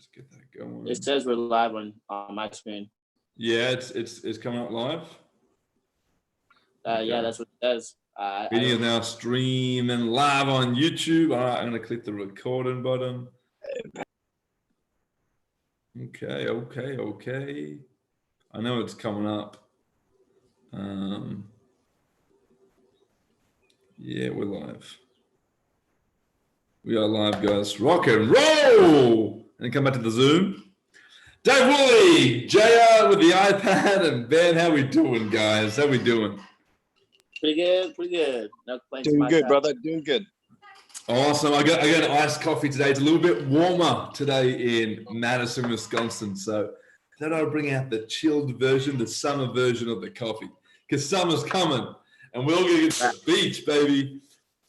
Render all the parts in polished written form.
Just get that going. It says we're live on my screen. Yeah, it's coming up live. Okay. Yeah, that's what it says. Video now streaming live on YouTube. All right, I'm gonna click the recording button. Okay. I know it's coming up. Yeah, we're live. We are live, guys. Rock and roll! And come back to the Zoom. Dave Woolley, JR with the iPad, and Ben, how we doing, guys? How we doing? Pretty good. No complaints. Doing good, brother. Doing good. Awesome. I got an iced coffee today. It's a little bit warmer today in Madison, Wisconsin. So I thought I'd bring out the chilled version, the summer version of the coffee, because summer's coming, and we're all gonna get to the beach, baby.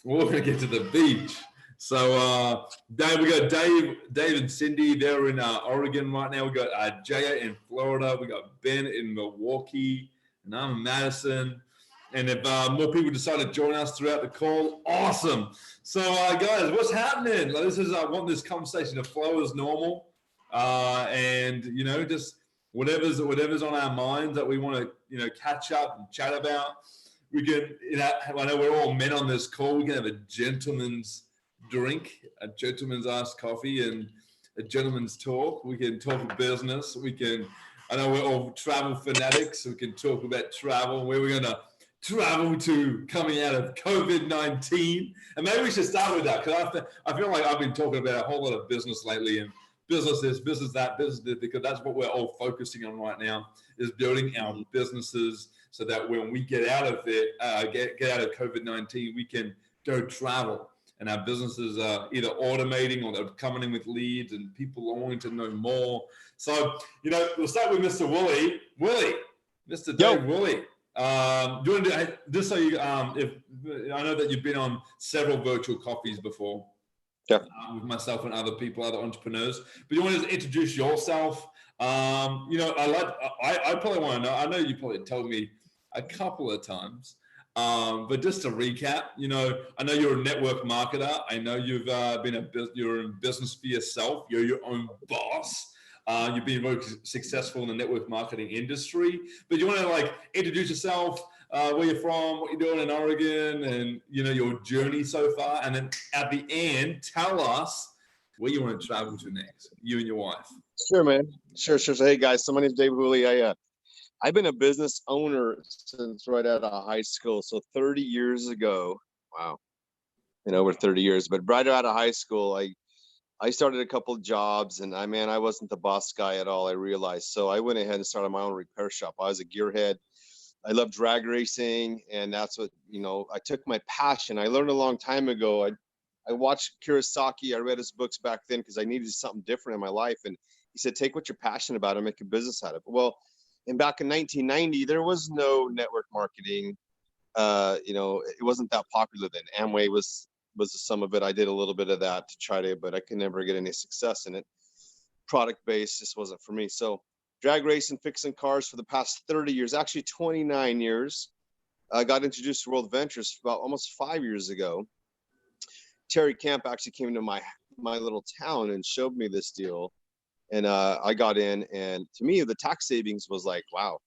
We're all gonna get to the beach. So, Dave, we got Dave and Cindy. They're in Oregon right now. We got Jaya in Florida. We got Ben in Milwaukee, and I'm in Madison. And if more people decide to join us throughout the call, awesome. So, guys, what's happening? I want this conversation to flow as normal, and just whatever's on our minds that we want to catch up and chat about. We can, I know we're all men on this call. We can have a gentleman's drink, a gentleman's iced coffee, and a gentleman's talk. We can talk business. I know we're all travel fanatics. So we can talk about travel, where we're going to travel to coming out of COVID-19. And maybe we should start with that, because I feel like I've been talking about a whole lot of business lately, and business this, business that, because that's what we're all focusing on right now, is building our businesses so that when we get out of it, get out of COVID-19, we can go travel. And our businesses are either automating or they're coming in with leads, and people are wanting to know more. So, we'll start with Mr. Woolley. Mr. Dave Woolley. Do you want to, just so you, if I know that you've been on several virtual coffees before, with myself and other people, other entrepreneurs, but you want to introduce yourself. I probably want to know. I know you probably told me a couple of times. But just to recap, I know you're a network marketer. I know you've you're in business for yourself. You're your own boss. You've been very successful in the network marketing industry. But you want to introduce yourself, where you're from, what you're doing in Oregon, and your journey so far. And then at the end, tell us where you want to travel to next, you and your wife. Sure, man. Sure. So, hey guys, so my name is Dave Woolley. I've been a business owner since right out of high school. So 30 years ago, wow, over 30 years, but right out of high school, I started a couple of jobs, and I wasn't the boss guy at all, I realized. So I went ahead and started my own repair shop. I was a gearhead. I love drag racing, and that's what, I took my passion. I learned a long time ago. I watched Kiyosaki. I read his books back then because I needed something different in my life. And he said, take what you're passionate about and make a business out of it. Well, and back in 1990, there was no network marketing. It wasn't that popular then. Amway was some of it. I did a little bit of that to try to, but I could never get any success in it. Product-based just wasn't for me. So drag racing, fixing cars for the past 30 years, actually 29 years. I got introduced to World Ventures about almost 5 years ago. Terry Camp actually came to my little town and showed me this deal. And I got in, and to me, the tax savings was like, wow,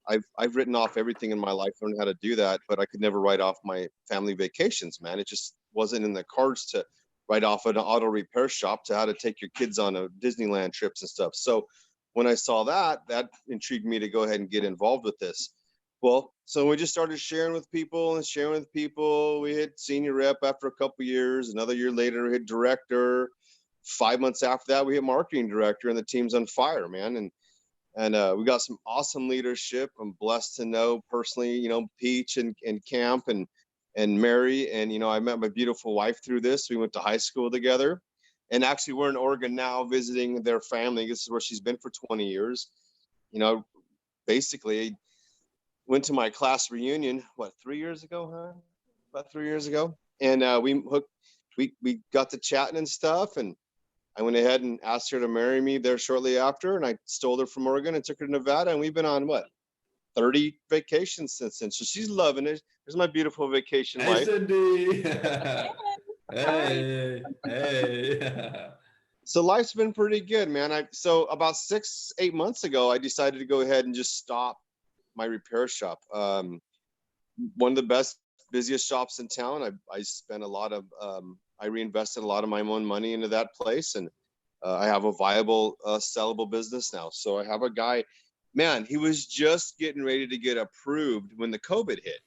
I've written off everything in my life, learned how to do that, but I could never write off my family vacations, man. It just wasn't in the cards to write off an auto repair shop, to how to take your kids on a Disneyland trips and stuff. So when I saw that intrigued me to go ahead and get involved with this. Well, so we just started sharing with people. We hit senior rep after a couple years. Another year later, we hit director. 5 months after that, we hit marketing director, and the team's on fire, man. And we got some awesome leadership. I'm blessed to know personally, Peach and Camp and Mary. And, I met my beautiful wife through this. We went to high school together. And actually, we're in Oregon now visiting their family. This is where she's been for 20 years. Basically, went to my class reunion, 3 years ago, huh? About 3 years ago. And we got to chatting and stuff. And I went ahead and asked her to marry me there shortly after, and I stole her from Oregon and took her to Nevada, and we've been on 30 vacations since then. So she's loving it. There's my beautiful vacation wife. Cindy. Hey. So life's been pretty good, man. So about 6-8 months ago, I decided to go ahead and just stop my repair shop. One of the best, busiest shops in town. I spent a lot of, I reinvested a lot of my own money into that place, and I have a viable, sellable business now. So I have a guy, man, he was just getting ready to get approved when the COVID hit.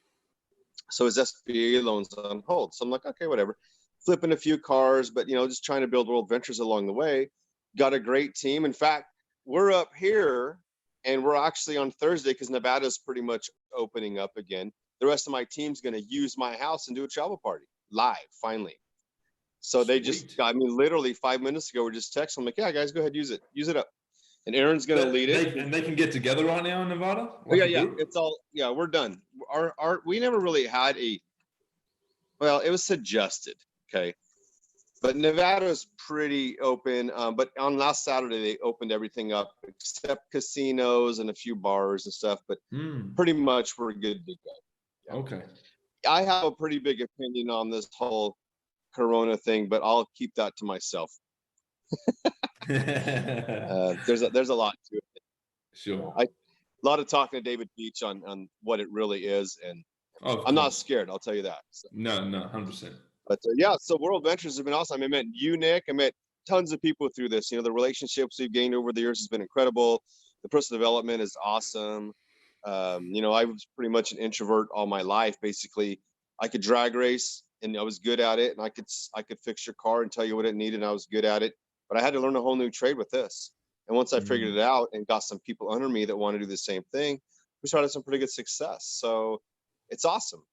So his SBA loan's on hold. So I'm like, okay, whatever. Flipping a few cars, but just trying to build world ventures along the way. Got a great team. In fact, we're up here, and we're actually on Thursday because Nevada's pretty much opening up again. The rest of my team's going to use my house and do a travel party live, finally. So they just, I mean, literally 5 minutes ago, we're just texting. I'm like, yeah, guys, go ahead, use it up. And Aaron's going to lead it. And they can get together right now in Nevada? Yeah. It's all, we're done. We never really had well, it was suggested. Okay. But Nevada is pretty open. But on last Saturday, they opened everything up except casinos and a few bars and stuff. But pretty much we're good to go. Yeah. Okay. I have a pretty big opinion on this whole Corona thing, but I'll keep that to myself. There's a lot to it. Sure. A lot of talking to David Beach on what it really is, and I'm not scared. I'll tell you that. So. No, 100%. But so World Ventures have been awesome. I met you, Nick. I met tons of people through this. The relationships we've gained over the years has been incredible. The personal development is awesome. I was pretty much an introvert all my life. Basically, I could drag race and I was good at it, and I could fix your car and tell you what it needed, and I was good at it. But I had to learn a whole new trade with this. And once I figured it out and got some people under me that want to do the same thing, we started some pretty good success. So it's awesome.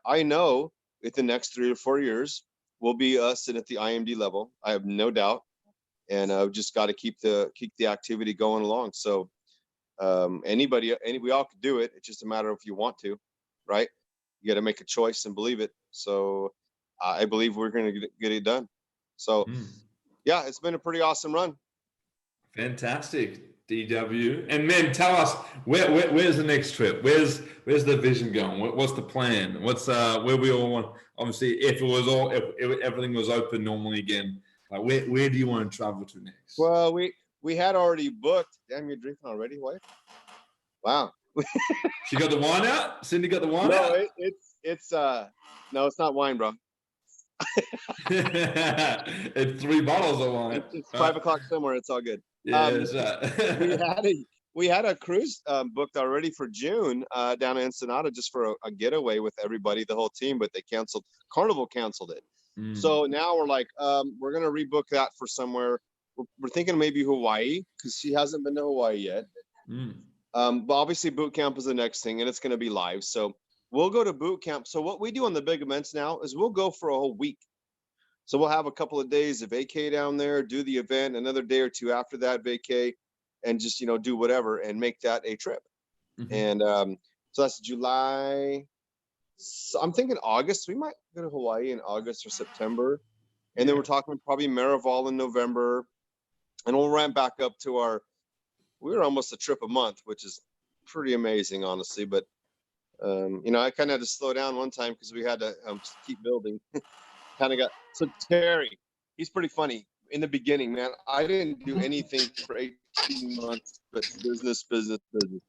I know within the next 3 or 4 years, we'll be sitting at the IMD level. I have no doubt. And I've just got to keep the activity going along. So we all could do it. It's just a matter of if you want to, right? You got to make a choice and believe it. So I believe we're going to get it done. So yeah, it's been a pretty awesome run. Fantastic, DW. And man, tell us where's the next trip? Where's the vision going? What's the plan? What's where we all want? Obviously, if everything was open normally again, like where do you want to travel to next? Well, we had already booked. Damn, you're drinking already, wife? Wow. She got the wine out? Cindy got the wine out? No, it's no, it's not wine, bro. It's 3 bottles of wine. It's 5 o'clock somewhere. It's all good. Yeah, we had a cruise booked already for June down in Ensenada just for a getaway with everybody, the whole team, but they canceled. Carnival canceled it. So now we're like, we're gonna rebook that for somewhere. We're thinking maybe Hawaii because she hasn't been to Hawaii yet. But obviously boot camp is the next thing, and it's gonna be live. So we'll go to boot camp. So what we do on the big events now is we'll go for a whole week. So we'll have a couple of days of vacay down there, do the event, another day or two after that vacay, and just, do whatever and make that a trip. And so that's July. So I'm thinking August. We might go to Hawaii in August or September. And then we're talking probably Marival in November. And we'll ramp back up to we're almost a trip a month, which is pretty amazing, honestly. But, I kind of had to slow down one time because we had to keep building. So Terry, he's pretty funny. In the beginning, man, I didn't do anything for 18 months but business.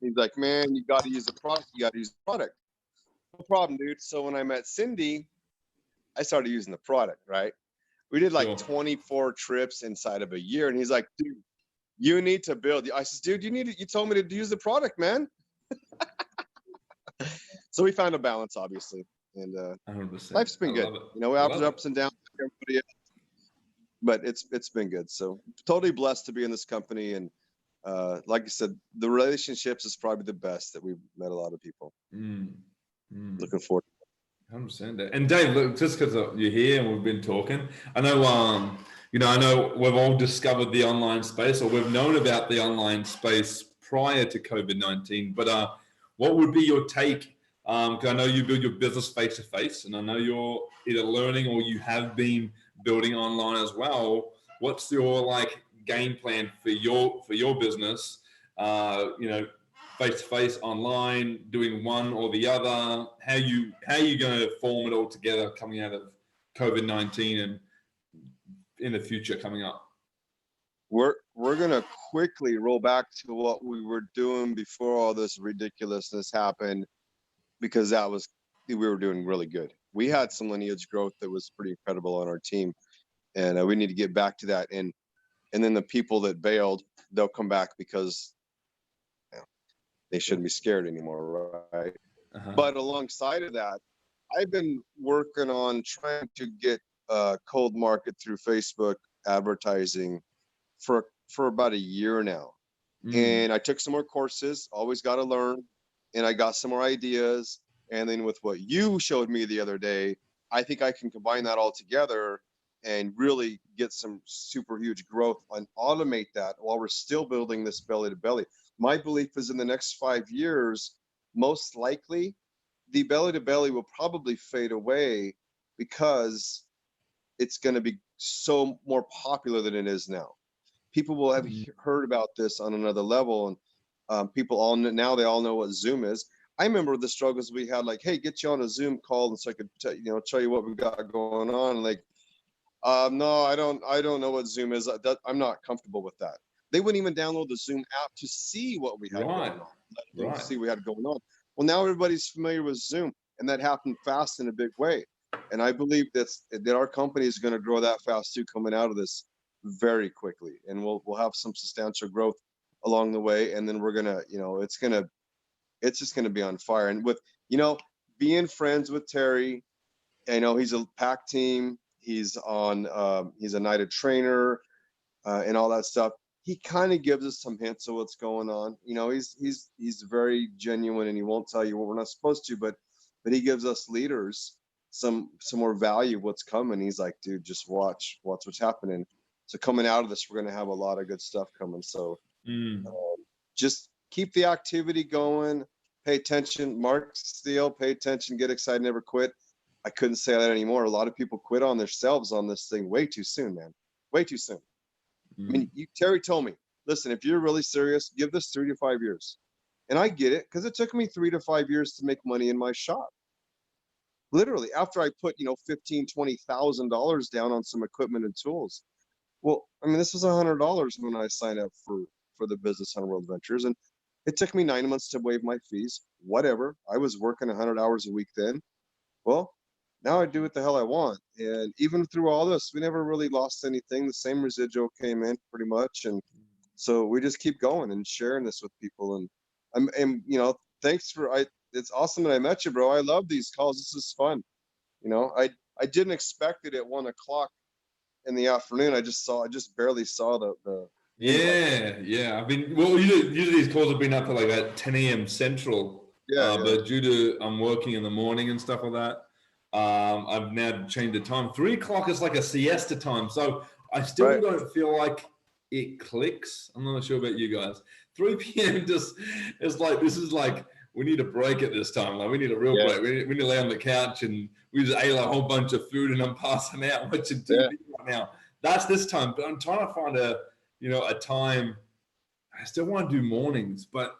He's like, man, you got to use the product. No problem, dude. So when I met Cindy, I started using the product, right? We did like 24 trips inside of a year. And he's like, dude, you need to build. I said, dude, you told me to use the product, man. So we found a balance, obviously. And 100%. Life's been good. We have ups and downs like everybody else, but it's been good. So totally blessed to be in this company. And like I said, the relationships is probably the best that we've met a lot of people. Looking forward. 100%. And Dave, look, just because you're here and we've been talking, I know, I know we've all discovered the online space, or we've known about the online space prior to COVID-19. But what would be your take? Because I know you build your business face to face, and I know you're either learning or you have been building online as well. What's your game plan for your business? Face to face, online, doing one or the other. How you going to form it all together coming out of COVID-19 and in the future coming up? we're gonna quickly roll back to what we were doing before all this ridiculousness happened, because we were doing really good. We had some lineage growth that was pretty incredible on our team, and we need to get back to that. And then the people that bailed, they'll come back because they shouldn't be scared anymore, right? But alongside of that, I've been working on trying to get cold market through Facebook advertising for about a year now. And I took some more courses, always got to learn, and I got some more ideas. And then with what you showed me the other day, I think I can combine that all together and really get some super huge growth and automate that while we're still building this belly to belly. My belief is in the next 5 years, most likely the belly to belly will probably fade away, because it's going to be so more popular than it is now. People will have heard about this on another level, and people all now they all know what Zoom is. I remember the struggles we had, like, hey, get you on a Zoom call and so I could tell you what we got going on. Like, no, I don't know what Zoom is. I'm not comfortable with that. They wouldn't even download the Zoom app to see what we had going on, see what we had going on. Well, now everybody's familiar with Zoom, and that happened fast in a big way. And I believe that our company is going to grow that fast too, coming out of this very quickly, and we'll have some substantial growth along the way. And then we're gonna, it's just gonna be on fire. And with being friends with Terry, he's a pack team. He's he's a Knighted trainer, and all that stuff. He kind of gives us some hints of what's going on. He's very genuine, and he won't tell you what we're not supposed to, but he gives us leaders some more value of what's coming. He's like, dude, just watch what's happening. So coming out of this, we're going to have a lot of good stuff coming. So just keep the activity going. Pay attention. Mark Steele, pay attention, get excited, never quit. I couldn't say that anymore. A lot of people quit on themselves on this thing way too soon, man. Way too soon. I mean, Terry told me, listen, if you're really serious, give this 3 to 5 years. And I get it, because it took me 3 to 5 years to make money in my shop. Literally, after I put, $15,000, $20,000 down on some equipment and tools. Well, I mean, this was $100 when I signed up for the Business on World Ventures, and it took me 9 months to waive my fees. Whatever. I was working 100 hours a week then. Well, now I do what the hell I want. And even through all this, we never really lost anything. The same residual came in pretty much. And so we just keep going and sharing this with people. And thanks it's awesome that I met you, bro. I love these calls. This is fun. I didn't expect it at 1 o'clock in the afternoon. I just barely saw the Yeah. I've been, usually these calls have been up at like at 10 a.m. Central. But due to I'm working in the morning and stuff like that, I've now changed the time. 3 o'clock is like a siesta time. So I still don't feel like it clicks. I'm not sure about you guys. 3 p.m. just is like, this is like, we need a break at this time. Like, we need a real break. We need to lay on the couch, and we just ate a whole bunch of food, and I'm passing out watching TV right now. That's this time. But I'm trying to find a time. I still want to do mornings, but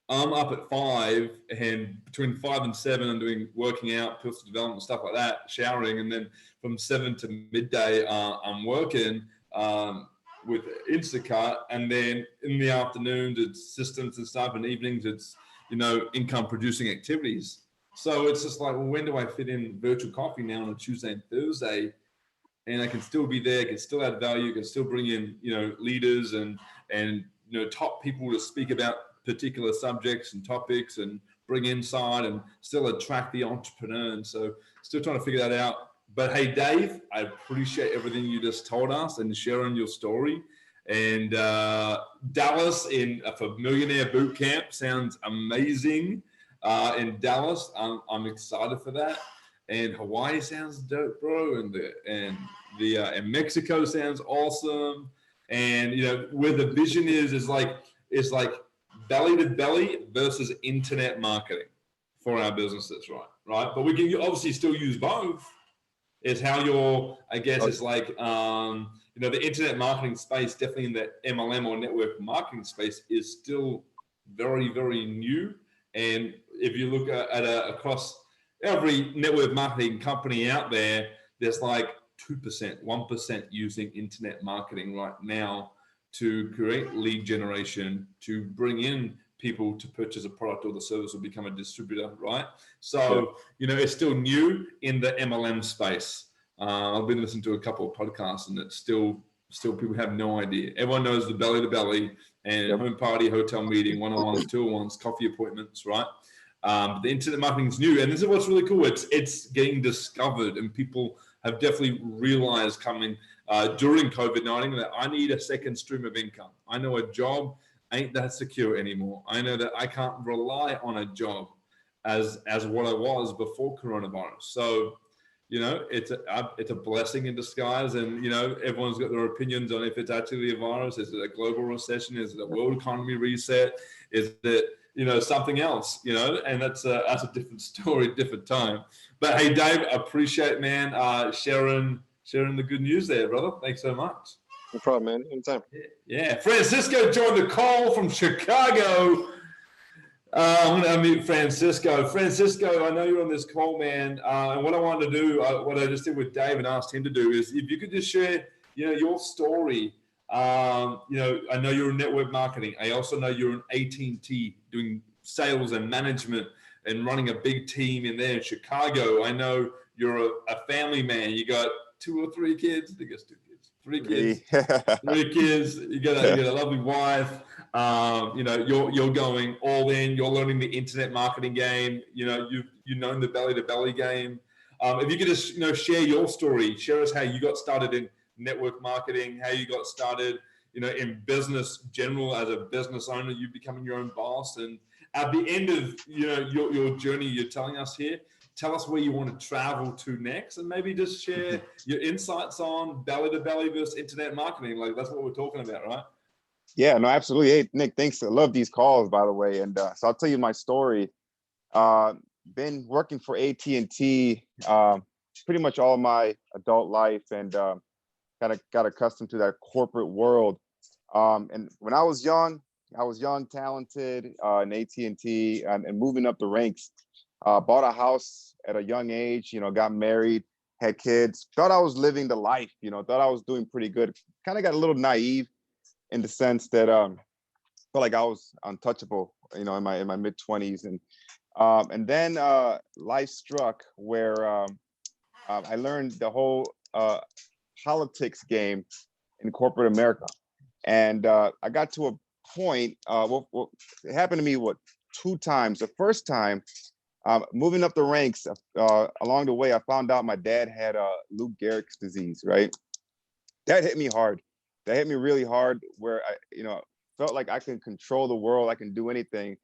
I'm up at 5, and between 5 and 7, I'm doing working out, personal development, stuff like that, showering. And then from 7 to midday, I'm working with Instacart. And then in the afternoons, it's systems and stuff. And evenings, it's, income producing activities. So it's just like, well, when do I fit in virtual coffee now on a Tuesday and Thursday? And I can still be there, can still add value, can still bring in, leaders and top people to speak about particular subjects and topics and bring insight and still attract the entrepreneur. And so still trying to figure that out. But hey, Dave, I appreciate everything you just told us and sharing your story. And Dallas for Millionaire Boot Camp sounds amazing. In Dallas, I'm excited for that. And Hawaii sounds dope, bro. And Mexico sounds awesome. And where the vision is like belly to belly versus internet marketing for our businesses, right? But we can obviously still use both. Is how it's like the internet marketing space, definitely in the MLM or network marketing space, is still very, very new. And if you look at across every network marketing company out there, there's like 2%, 1% using internet marketing right now to create lead generation, to bring in people to purchase a product or the service or become a distributor, right? So, it's still new in the MLM space. I've been listening to a couple of podcasts, and it's still people have no idea. Everyone knows the belly to belly and home party, hotel meeting, one-on-ones, two-on-ones, coffee appointments, right? The internet marketing is new, and this is what's really cool. It's getting discovered, and people have definitely realized coming during COVID-19 that I need a second stream of income. I know a job ain't that secure anymore. I know that I can't rely on a job as what I was before coronavirus. So, it's a blessing in disguise, and everyone's got their opinions on if it's actually a virus. Is it a global recession? Is it a world economy reset? Is it something else? And that's a different story, different time. But hey, Dave, appreciate, man, sharing the good news there, brother. Thanks so much. No problem, man. Anytime. Yeah, Francisco joined the call from Chicago. I'm going to unmute Francisco. Francisco, I know you're on this call, man. And what I wanted to do, what I just did with Dave and asked him to do, is if you could just share, your story. I know you're in network marketing. I also know you're in AT&T doing sales and management and running a big team in there in Chicago. I know you're a family man. You got 2 or 3 kids. I guess 2 kids. 3 kids. 3 kids. You got a lovely wife. You're going all in. You're learning the internet marketing game. You've known the belly to belly game. If you could just share your story, share us how you got started in network marketing, how you got started in business general as a business owner, you becoming your own boss, and at the end of your journey you're telling us here, tell us where you want to travel to next, and maybe just share your insights on belly to belly versus internet marketing. Like, that's what we're talking about, right? Yeah, no, absolutely. Hey, Nick, thanks. I love these calls, by the way. And so I'll tell you my story. Been working for AT&T pretty much all my adult life, and got accustomed to that corporate world. And when I was young, talented in AT&T, and moving up the ranks. Bought a house at a young age, got married, had kids, thought I was living the life, thought I was doing pretty good. Kind of got a little naive in the sense that felt like I was untouchable, in my mid 20s. And then life struck where I learned the whole politics game in corporate America. And I got to a point, it happened to me, 2 times. The first time, moving up the ranks, along the way, I found out my dad had Lou Gehrig's disease, right? That hit me hard. That hit me really hard, where I, felt like I can control the world. I can do anything.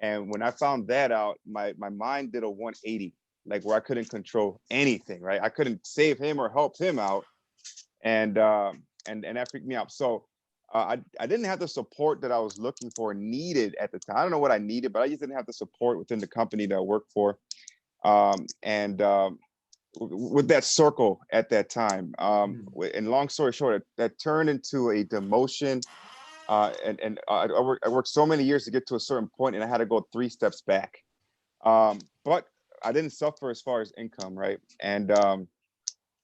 And when I found that out, my mind did a 180, like where I couldn't control anything, right? I couldn't save him or help him out. And that freaked me out. So I didn't have the support that I was looking for, needed at the time. I don't know what I needed, but I just didn't have the support within the company that I worked for. With that circle at that time. And long story short, that turned into a demotion. I worked so many years to get to a certain point, and I had to go 3 steps back. But I didn't suffer as far as income, right? And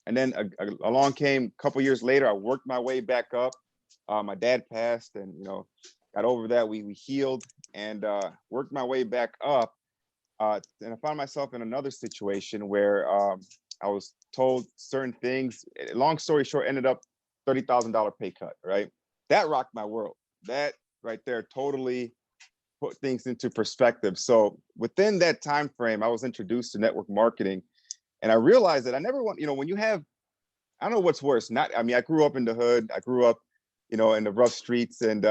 then along came a couple years later, I worked my way back up. My dad passed, and got over that. We healed, and worked my way back up. And I found myself in another situation where I was told certain things. Long story short, ended up $30,000 pay cut, right? That rocked my world. That right there totally put things into perspective. So within that time frame, I was introduced to network marketing, and I realized that I never want, when you have, I don't know what's worse. I grew up in the hood. I grew up, in the rough streets, and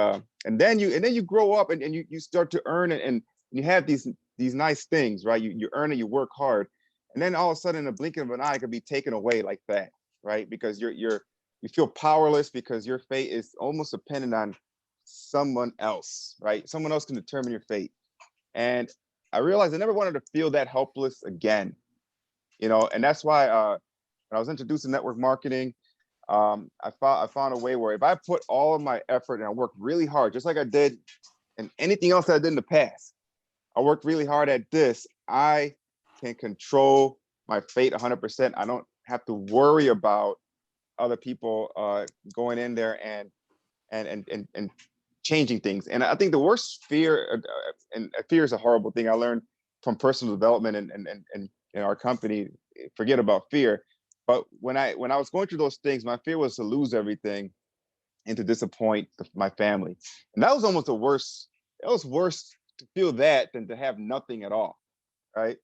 then you grow up, and you start to earn it, and you have these nice things, right? You earn it, you work hard, and then all of a sudden, in a blink of an eye, it could be taken away like that, right? Because you feel powerless, because your fate is almost dependent on someone else, right? Someone else can determine your fate. And I realized I never wanted to feel that helpless again, and that's why when I was introduced to network marketing, I found a way where if I put all of my effort and I worked really hard, just like I did and anything else that I did in the past, I worked really hard at this, I can control my fate 100%. I don't have to worry about other people going in there and and changing things. And I think the worst fear, and fear is a horrible thing. I learned from personal development and in our company, forget about fear. But when I was going through those things, my fear was to lose everything and to disappoint my family. And that was almost the worst. It was worse to feel that than to have nothing at all, right?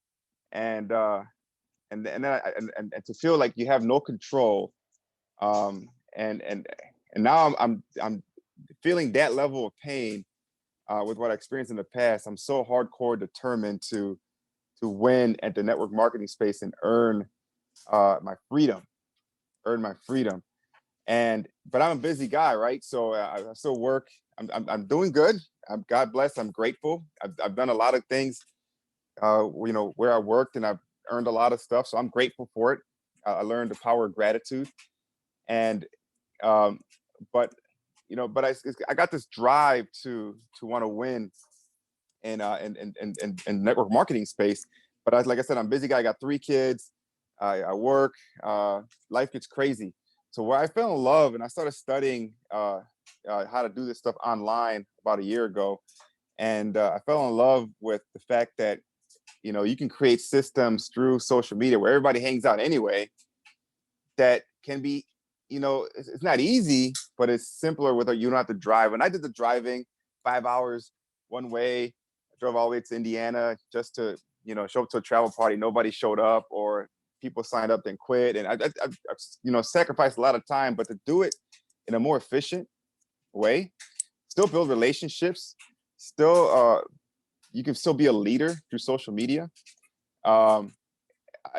And then to feel like you have no control, and now I'm feeling that level of pain with what I experienced in the past. I'm so hardcore determined to win at the network marketing space and earn my freedom. But I'm a busy guy, right? So I still work. I'm doing good. God bless. I'm grateful. I've done a lot of things, where I worked, and I've earned a lot of stuff. So I'm grateful for it. I learned the power of gratitude, and but I got this drive to want to win in network marketing space. But like I said, I'm a busy guy. I got 3 kids. I work. Life gets crazy. So where I fell in love, and I started studying how to do this stuff online about a year ago, and I fell in love with the fact that you can create systems through social media where everybody hangs out anyway. That can be, it's not easy, but it's simpler with you don't have to drive. When I did the driving, 5 hours one way, I drove all the way to Indiana just to show up to a travel party. Nobody showed up, or people signed up and quit. And I sacrificed a lot of time, but to do it in a more efficient way, still build relationships, still, you can still be a leader through social media. I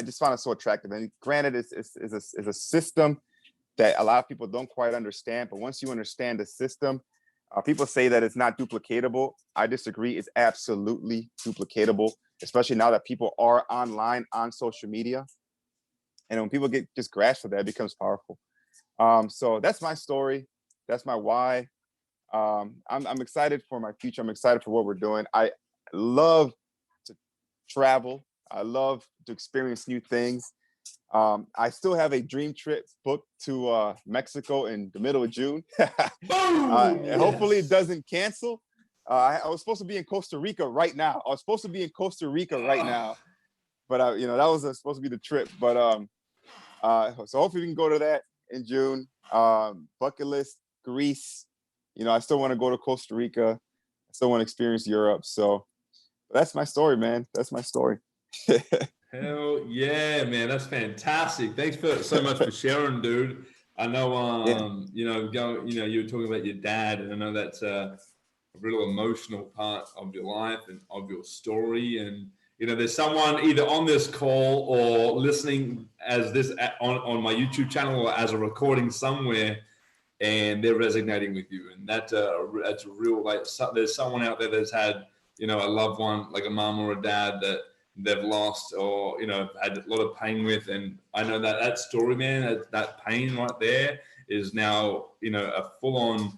just found it so attractive. And granted, it's a system that a lot of people don't quite understand. But once you understand the system, people say that it's not duplicatable. I disagree. It's absolutely duplicatable, especially now that people are online on social media. And when people get just grasped for that, it becomes powerful. So that's my story. That's my why. I'm excited for my future. I'm excited for what we're doing. I love to travel. I love to experience new things. I still have a dream trip booked to Mexico in the middle of June. And hopefully it doesn't cancel. I was supposed to be in Costa Rica right now. But that was supposed to be the trip. But so hopefully we can go to that in June. Bucket list, Greece. I still want to go to Costa Rica. I still want to experience Europe. So that's my story, man. That's my story. Hell yeah, man. That's fantastic. Thanks so much for sharing, dude. I know, you were talking about your dad, and I know that's a real emotional part of your life and of your story. And, there's someone either on this call or listening as this on my YouTube channel or as a recording somewhere, and they're resonating with you. And that's a real, there's someone out there that's had, a loved one, like a mom or a dad that they've lost or, had a lot of pain with. And I know that story, man, that pain right there is now, a full on,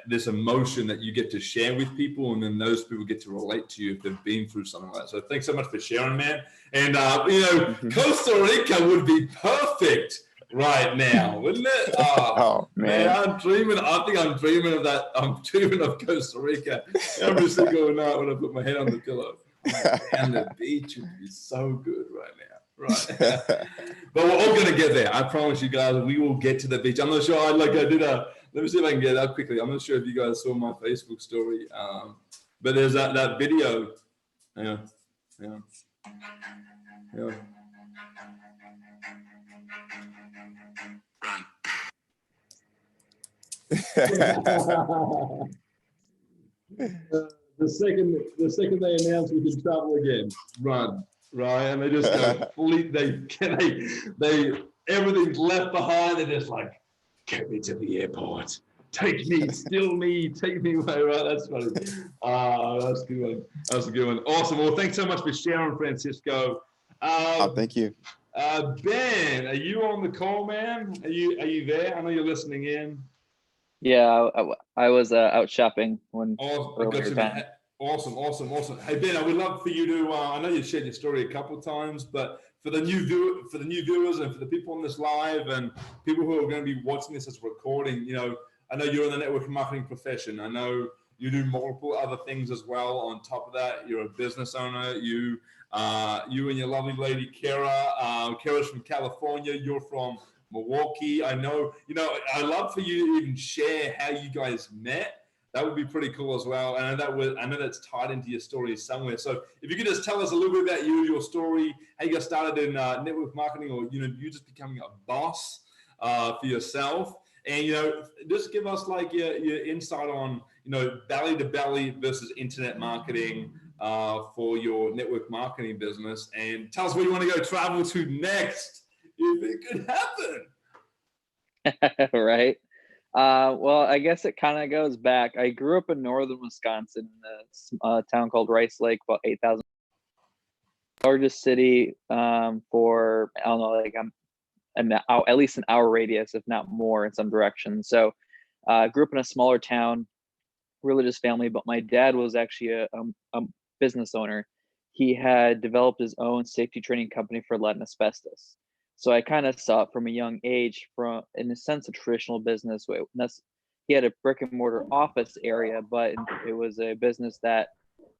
this emotion that you get to share with people, and then those people get to relate to you if they've been through something like that. So thanks so much for sharing, man. And, Costa Rica would be perfect right now, wouldn't it? Oh man, I'm dreaming. I think I'm dreaming of that. I'm dreaming of Costa Rica every single night when I put my head on the pillow. And the beach would be so good right now. Right. But we're all going to get there. I promise you guys, we will get to the beach. I'm not sure. Let me see if I can get it up quickly. I'm not sure if you guys saw my Facebook story. But there's that video. Yeah. The second they announce we can travel again, run, right? And they just they everything's left behind. They're just like, get me to the airport, take me away, right? That's funny. That's a good one. That's a good one. Awesome. Well, thanks so much for sharing, Francisco. Thank you. Ben, are you on the call, man? Are you there? I know you're listening in. Yeah, I was out shopping when. Awesome. Hey Ben, I would love for you to. I know you shared your story a couple of times, but for the new viewers and for the people on this live and people who are going to be watching this as a recording, I know you're in the network marketing profession. I know you do multiple other things as well. On top of that, you're a business owner. You and your lovely lady, Kara. Kara's from California. You're from Milwaukee. I know, I'd love for you to even share how you guys met. That would be pretty cool as well. And I know that's tied into your story somewhere. So if you could just tell us a little bit about you, your story, how you got started in network marketing, or you just becoming a boss for yourself, and just give us like your insight on belly to belly versus internet marketing for your network marketing business, and tell us where you want to go travel to next if it could happen. Right. Well, I guess it kind of goes back. I grew up in northern Wisconsin, in a town called Rice Lake, about 8,000. Largest city for, I don't know, like I'm at least an hour radius, if not more, in some directions. So grew up in a smaller town, religious family, but my dad was actually a business owner. He had developed his own safety training company for lead and asbestos. So I kind of saw it from a young age, from, in a sense, a traditional business. He had a brick and mortar office area, but it was a business that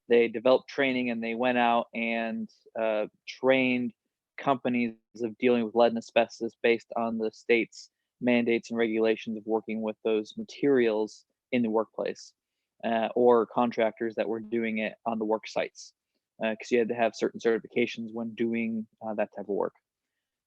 they developed training, and they went out and trained companies of dealing with lead and asbestos based on the state's mandates and regulations of working with those materials in the workplace, or contractors that were doing it on the work sites, because you had to have certain certifications when doing that type of work.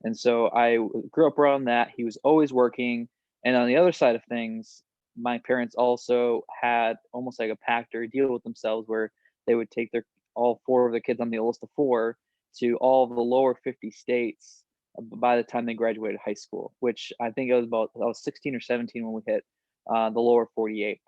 And so I grew up around that. He was always working. And on the other side of things, my parents also had almost like a pact or a deal with themselves where they would take all four of the kids, on the oldest of four, to all of the lower 50 states by the time they graduated high school, which I think I was 16 or 17 when we hit the lower 48.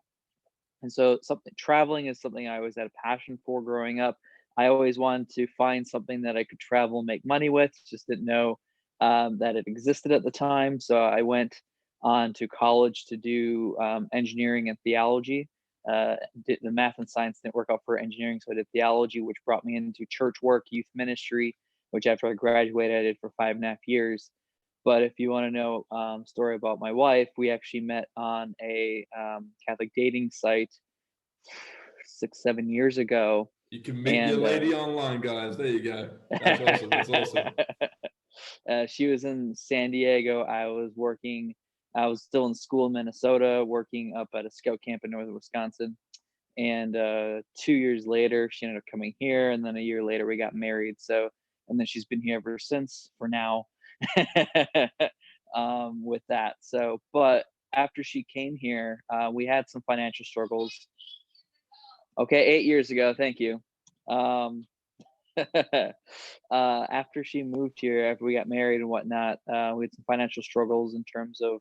And so traveling is something I always had a passion for growing up. I always wanted to find something that I could travel and make money with, just didn't know that it existed at the time. So I went on to college to do engineering and theology. Did the math and science didn't work out for engineering, so I did theology, which brought me into church work, youth ministry, which after I graduated, I did for 5.5 years. But if you want to know story about my wife, we actually met on a Catholic dating site 6-7 years ago. You can meet your lady online, guys. There you go. That's awesome. That's awesome. She was in San Diego. I was still in school in Minnesota, working up at a scout camp in northern Wisconsin. And 2 years later, she ended up coming here. And then a year later, we got married. So, and then she's been here ever since for now with that. So, but after she came here, we had some financial struggles. Okay, 8 years ago. Thank you. After she moved here, after we got married and whatnot, we had some financial struggles in terms of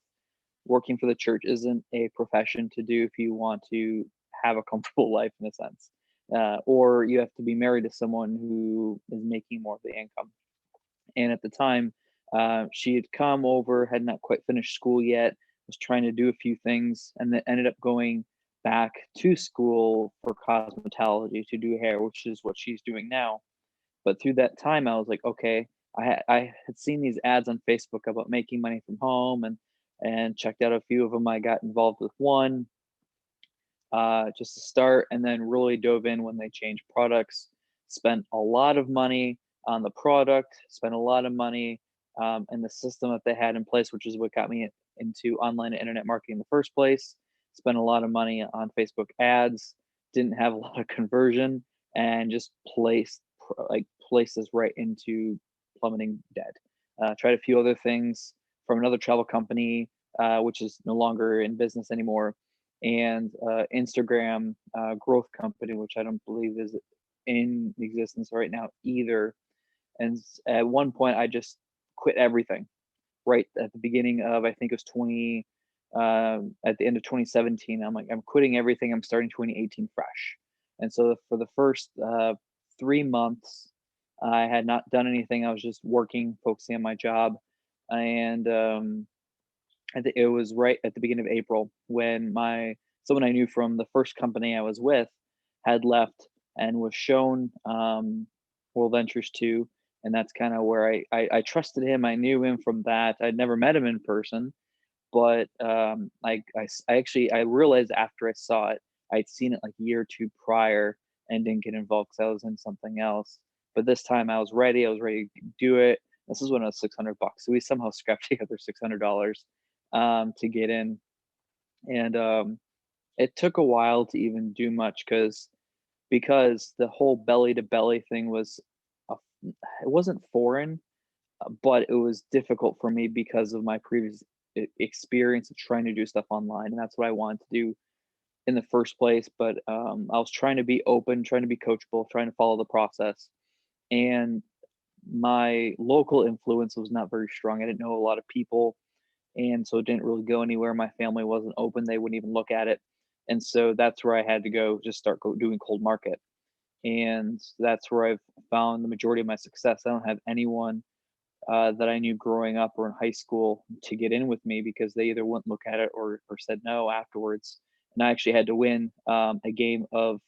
working for the church isn't a profession to do if you want to have a comfortable life, in a sense, or you have to be married to someone who is making more of the income. And at the time, she had come over, had not quite finished school yet, was trying to do a few things, and then ended up going back to school for cosmetology to do hair, which is what she's doing now. But through that time, I was like, okay, I had seen these ads on Facebook about making money from home, and checked out a few of them. I got involved with one just to start, and then really dove in when they changed products, spent a lot of money on the product, spent a lot of money in the system that they had in place, which is what got me into online and internet marketing in the first place. Spent a lot of money on Facebook ads, didn't have a lot of conversion, and just placed us right into plummeting dead. Tried a few other things from another travel company, which is no longer in business anymore, and Instagram growth company, which I don't believe is in existence right now either. And at one point, I just quit everything right at the beginning of, I think it was at the end of 2017. I'm like, I'm quitting everything. I'm starting 2018 fresh. And so for the first 3 months, I had not done anything. I was just working, focusing on my job. And I think it was right at the beginning of April when someone I knew from the first company I was with had left and was shown World Ventures 2. And that's kind of where I trusted him. I knew him from that. I'd never met him in person, but I realized after I saw it, I'd seen it like a year or two prior and didn't get involved because I was in something else. But this time I was ready. I was ready to do it. This is when it was $600. So we somehow scrapped together $600 to get in, and it took a while to even do much because the whole belly to belly thing it wasn't foreign, but it was difficult for me because of my previous experience of trying to do stuff online, and that's what I wanted to do in the first place. But I was trying to be open, trying to be coachable, trying to follow the process, and my local influence was not very strong. I didn't know a lot of people, and so it didn't really go anywhere. My family wasn't open; they wouldn't even look at it, and so that's where I had to go, just start doing cold market, and that's where I've found the majority of my success. I don't have anyone that I knew growing up or in high school to get in with me because they either wouldn't look at it or said no afterwards. And I actually had to win a game of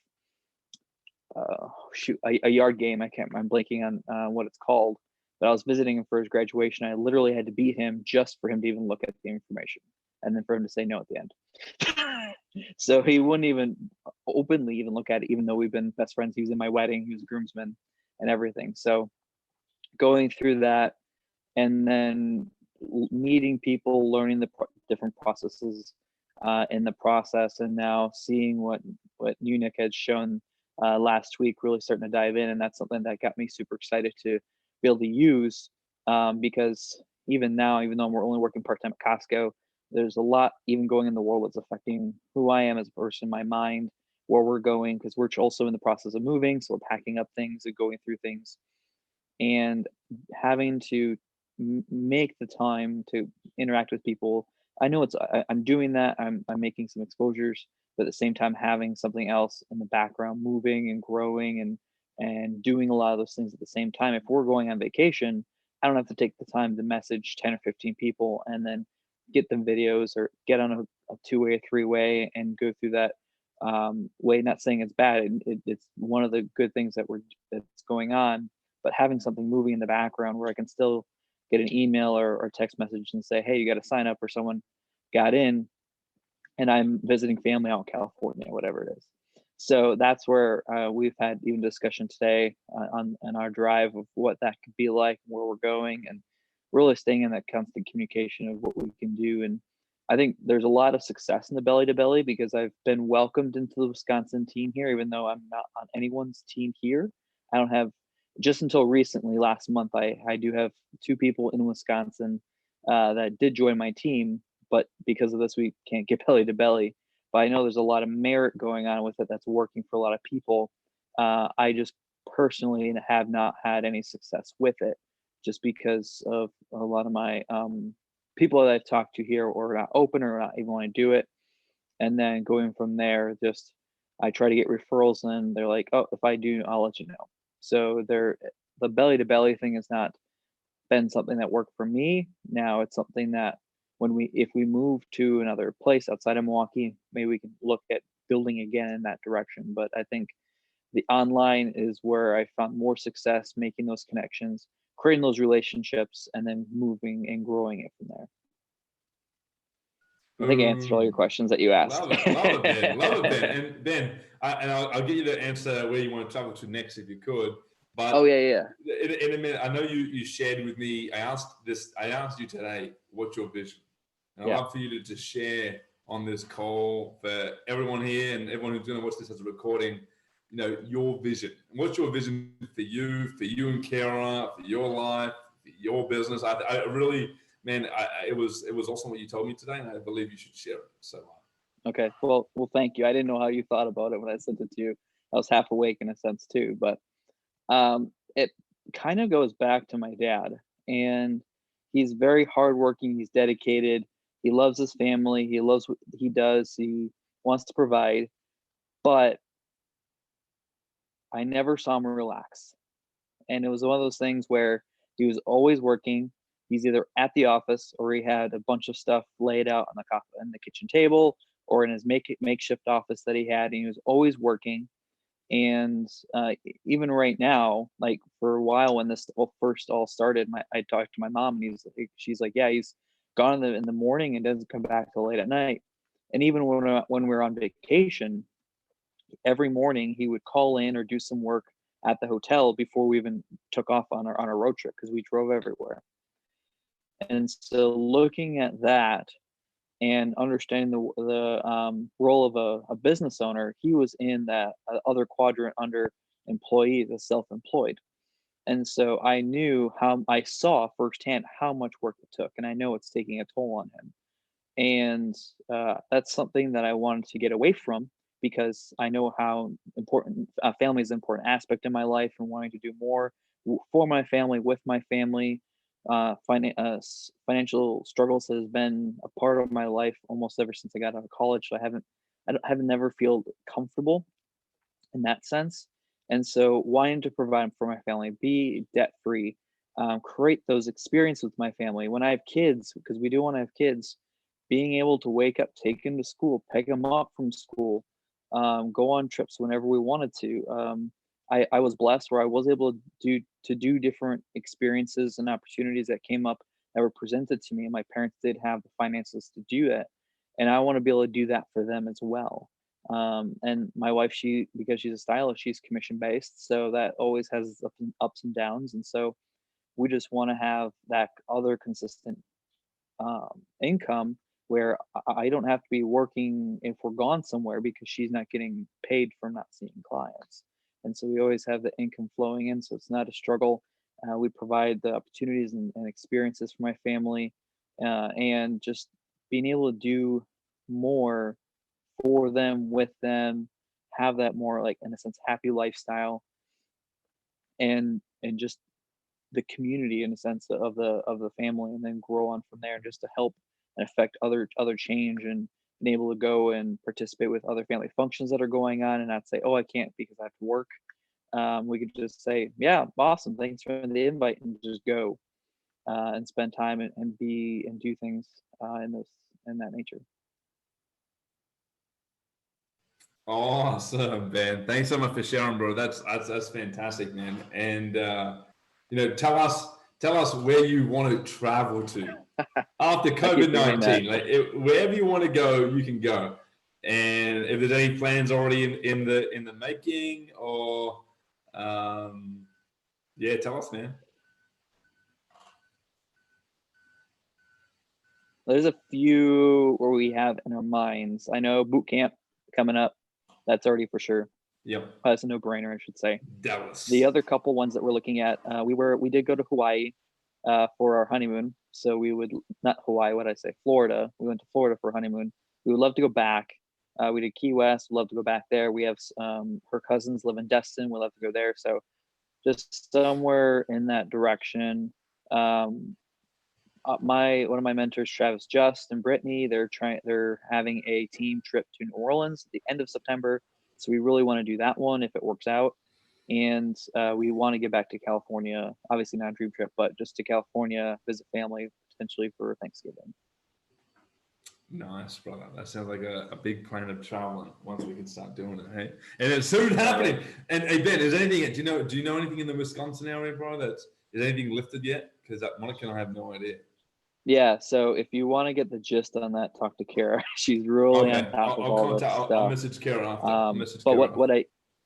a yard game. I'm blanking on what it's called, but I was visiting him for his graduation. I literally had to beat him just for him to even look at the information, and then for him to say no at the end. So he wouldn't even openly even look at it, even though we've been best friends. He was in my wedding, he was a groomsman and everything. So going through that, and then meeting people, learning the different processes in the process, and now seeing what you, Nick, had shown last week, really starting to dive in, and that's something that got me super excited to be able to use, because even now, even though we're only working part-time at Costco, there's a lot even going in the world that's affecting who I am as a person, my mind, where we're going, because we're also in the process of moving, so we're packing up things and going through things, and having to make the time to interact with people. I know I'm doing that. I'm making some exposures, but at the same time having something else in the background, moving and growing and doing a lot of those things at the same time. If we're going on vacation, I don't have to take the time to message 10 or 15 people and then get them videos or get on a two-way or three-way and go through that way. Not saying it's bad. It's one of the good things that's going on, but having something moving in the background where I can still get an email or text message and say, hey, you got to sign up, or someone got in and I'm visiting family out in California, whatever it is. So that's where we've had even discussion today on our drive of what that could be like, where we're going, and really staying in that constant communication of what we can do. And I think there's a lot of success in the belly to belly because I've been welcomed into the Wisconsin team here, even though I'm not on anyone's team here. I don't have, just until recently, last month, I do have 2 people in Wisconsin that did join my team, but because of this, we can't get belly to belly. But I know there's a lot of merit going on with it that's working for a lot of people. I just personally have not had any success with it, just because of a lot of my people that I've talked to here or not open or not even want to do it. And then going from there, just I try to get referrals and they're like, oh, if I do, I'll let you know. So the belly to belly thing has not been something that worked for me. Now it's something that if we move to another place outside of Milwaukee, maybe we can look at building again in that direction. But I think the online is where I found more success, making those connections, creating those relationships, and then moving and growing it from there. I think I answered all your questions that you asked. Love it, Ben. Love it, Ben. And Ben, I'll get you to answer where you want to travel to next if you could. But oh yeah. In a minute, I know you shared with me. I asked you today, what's your vision? And I'd love for you to just share on this call for everyone here and everyone who's going to watch this as a recording. Your vision. What's your vision for you and Kara, for your life, for your business? I really. Man, it was awesome what you told me today, and I believe you should share it. So, okay, well, thank you. I didn't know how you thought about it when I sent it to you. I was half awake in a sense too, but it kind of goes back to my dad, and he's very hardworking. He's dedicated. He loves his family. He loves what he does. He wants to provide, but I never saw him relax. And it was one of those things where he was always working. He's either at the office or he had a bunch of stuff laid out on the kitchen table or in his makeshift office that he had. And he was always working. And even right now, like for a while when this first all started, I talked to my mom and she's like, yeah, he's gone in the morning and doesn't come back till late at night. And even when we're on vacation, every morning he would call in or do some work at the hotel before we even took off on our road trip, because we drove everywhere. And so looking at that and understanding the role of a business owner, he was in that other quadrant under employee, the self-employed. And so I saw firsthand how much work it took, and I know it's taking a toll on him. And that's something that I wanted to get away from, because I know how important family is an important aspect in my life, and wanting to do more for my family, with my family. Financial struggles has been a part of my life almost ever since I got out of college. So I haven't never felt comfortable in that sense. And so wanting to provide for my family, be debt free, create those experiences with my family. When I have kids, because we do want to have kids, being able to wake up, take them to school, pick them up from school, go on trips whenever we wanted to. I was blessed where I was able to do different experiences and opportunities that came up that were presented to me. And my parents did have the finances to do that. And I want to be able to do that for them as well. And my wife, because she's a stylist, she's commission based. So that always has ups and downs. And so we just want to have that other consistent income where I don't have to be working if we're gone somewhere, because she's not getting paid for not seeing clients. And so we always have the income flowing in, so it's not a struggle. We provide the opportunities and experiences for my family, and just being able to do more for them, with them, have that more, like, in a sense, happy lifestyle, and just the community in a sense of the family, and then grow on from there, just to help and affect other change, and being able to go and participate with other family functions that are going on, and not say, oh, I can't because I have to work. We could just say, yeah, awesome, thanks for the invite, and just go and spend time and do things in that nature. Awesome, Ben. Thanks so much for sharing, bro. That's fantastic, man. And tell us where you want to travel to after COVID-19. Like, wherever you want to go, you can go. And if there's any plans already in the making, or yeah, tell us, man. There's a few where we have in our minds. I know boot camp coming up. That's already for sure. Yep. That's a no-brainer, I should say. Dallas. The other couple ones that we're looking at, we did go to Hawaii for our honeymoon. So we would, not Hawaii, what did I say? Florida. We went to Florida for honeymoon. We would love to go back. We did Key West. We'd love to go back there. We have her cousins live in Destin. We'd love to go there. So just somewhere in that direction. One of my mentors, Travis Just and Brittany, they're having a team trip to New Orleans at the end of September. So we really want to do that one if it works out. And we want to get back to California, obviously not a dream trip, but just to California, visit family, potentially for Thanksgiving. Nice, brother. That sounds like a big plan of traveling once we can start doing it. Hey, and it's soon happening. And hey, Ben, is anything? Do you know anything in the Wisconsin area, bro? Is anything lifted yet? Because Monica and I have no idea. Yeah. So if you want to get the gist on that, talk to Kara. She's really on top of all this stuff. I'll message Kara after.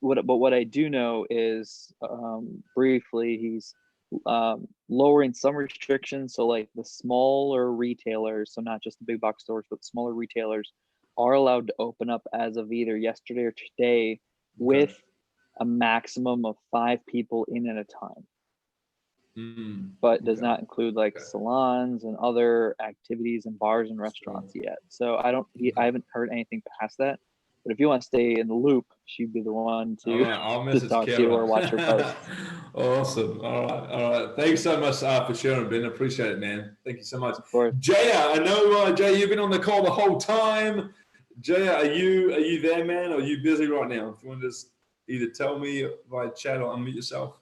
What I do know is briefly, he's lowering some restrictions. So like the smaller retailers, so not just the big box stores, but smaller retailers are allowed to open up as of either yesterday or today with a maximum of 5 people in at a time. But does not include salons and other activities and bars and restaurants yet. So I haven't heard anything past that. But if you want to stay in the loop, she'd be the one to talk to you or watch her post. Awesome. All right. Thanks so much for sharing, Ben. Appreciate it, man. Thank you so much. Of course. Jaya, I know Jay, you've been on the call the whole time. Jaya, are you there, man? Or are you busy right now? If you want to just either tell me via chat or unmute yourself.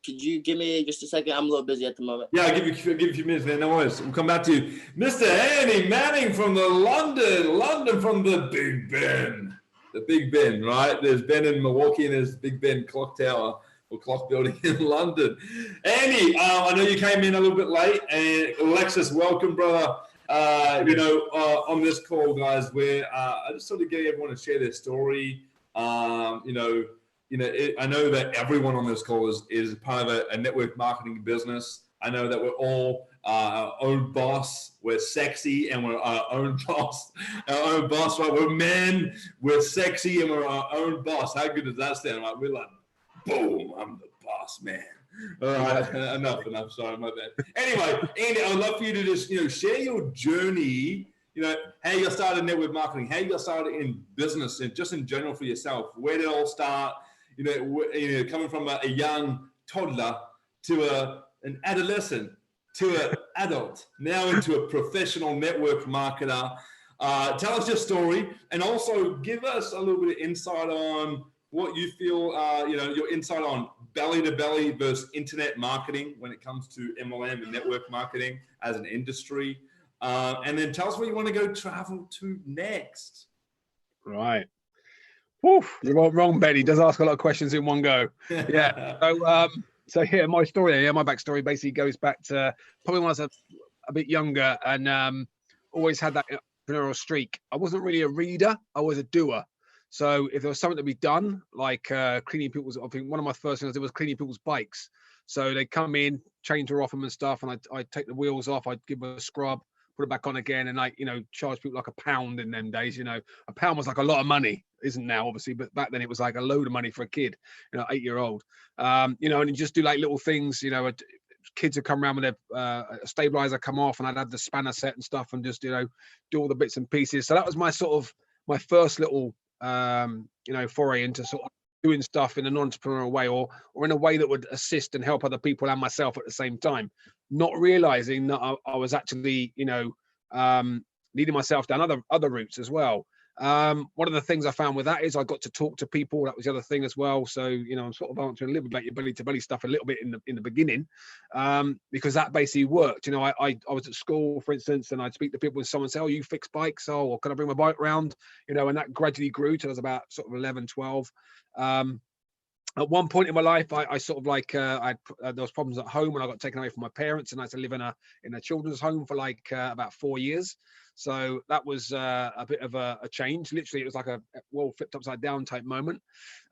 Could you give me just a second? I'm a little busy at the moment. Yeah, I'll give you a few minutes, man. No worries. We'll come back to you. Mr. Andy Manning from London from the Big Ben. The Big Ben, right? There's Ben in Milwaukee and there's Big Ben Clock Tower o'clock building in London. Andy, I know you came in a little bit late, and Alexis, welcome, brother. On this call, guys, where I just sort of get everyone to share their story. I know that everyone on this call is part of a network marketing business. I know that we're all our own boss. We're sexy and we're our own boss. Our own boss, right? We're men. We're sexy and we're our own boss. How good does that sound? Right? We're like, boom! I'm the boss man. All right, enough. Sorry, my bad. Anyway, Andy, I would love for you to just share your journey. How you got started in network marketing, how you got started in business, and just in general for yourself. Where did it all start? Coming from a young toddler to an adolescent to an adult, now into a professional network marketer. Tell us your story, and also give us a little bit of insight on what you feel, your insight on belly to belly versus internet marketing when it comes to MLM and network marketing as an industry. And then tell us where you want to go travel to next. Right. Whew, you're wrong, Ben. He does ask a lot of questions in one go. Yeah. So yeah, my story, my backstory basically goes back to probably when I was a bit younger, and always had that entrepreneurial streak. I wasn't really a reader. I was a doer. So if there was something to be done, like cleaning people's, I think one of my first things I did was cleaning people's bikes. So they'd come in, change her off them and stuff, and I'd take the wheels off, I'd give them a scrub, put it back on again, and charge people like £1 in them days. £1 was like a lot of money. Isn't now, obviously, but back then it was like a load of money for a kid, 8-year-old. And you just do like little things. Kids would come around with a stabilizer come off, and I'd have the spanner set and stuff, and just do all the bits and pieces. So that was my first little foray into sort of doing stuff in an entrepreneurial way, or in a way that would assist and help other people and myself at the same time, not realizing that I was actually leading myself down other routes as well. One of the things I found with that is I got to talk to people. That was the other thing as well. So, I'm sort of answering a little bit about your belly to belly stuff a little bit in the beginning, because that basically worked. I was at school, for instance, and I'd speak to people, and someone say, "Oh, you fix bikes? Oh, or can I bring my bike around?" And that gradually grew till I was about sort of 11, 12. At one point in my life, I sort of there was problems at home when I got taken away from my parents, and I had to live in a children's home for about 4 years. So that was a bit of a change. Literally, it was like a world flipped upside down type moment.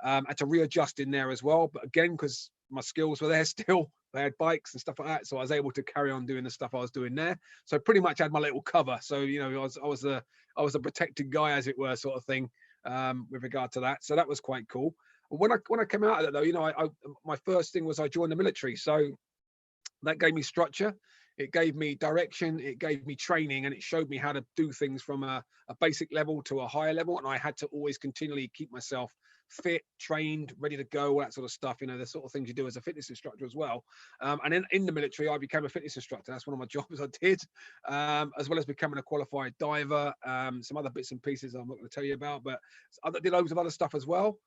I had to readjust in there as well. But again, because my skills were there still, they had bikes and stuff like that. So I was able to carry on doing the stuff I was doing there. So I pretty much had my little cover. So, I was a protected guy, as it were, sort of thing, with regard to that. So that was quite cool. When I came out of it, though, my first thing was I joined the military. So that gave me structure. It gave me direction, it gave me training, and it showed me how to do things from a basic level to a higher level. And I had to always continually keep myself fit, trained, ready to go, all that sort of stuff, the sort of things you do as a fitness instructor as well. And in the military, I became a fitness instructor. That's one of my jobs I did, as well as becoming a qualified diver, some other bits and pieces I'm not going to tell you about, but I did loads of other stuff as well.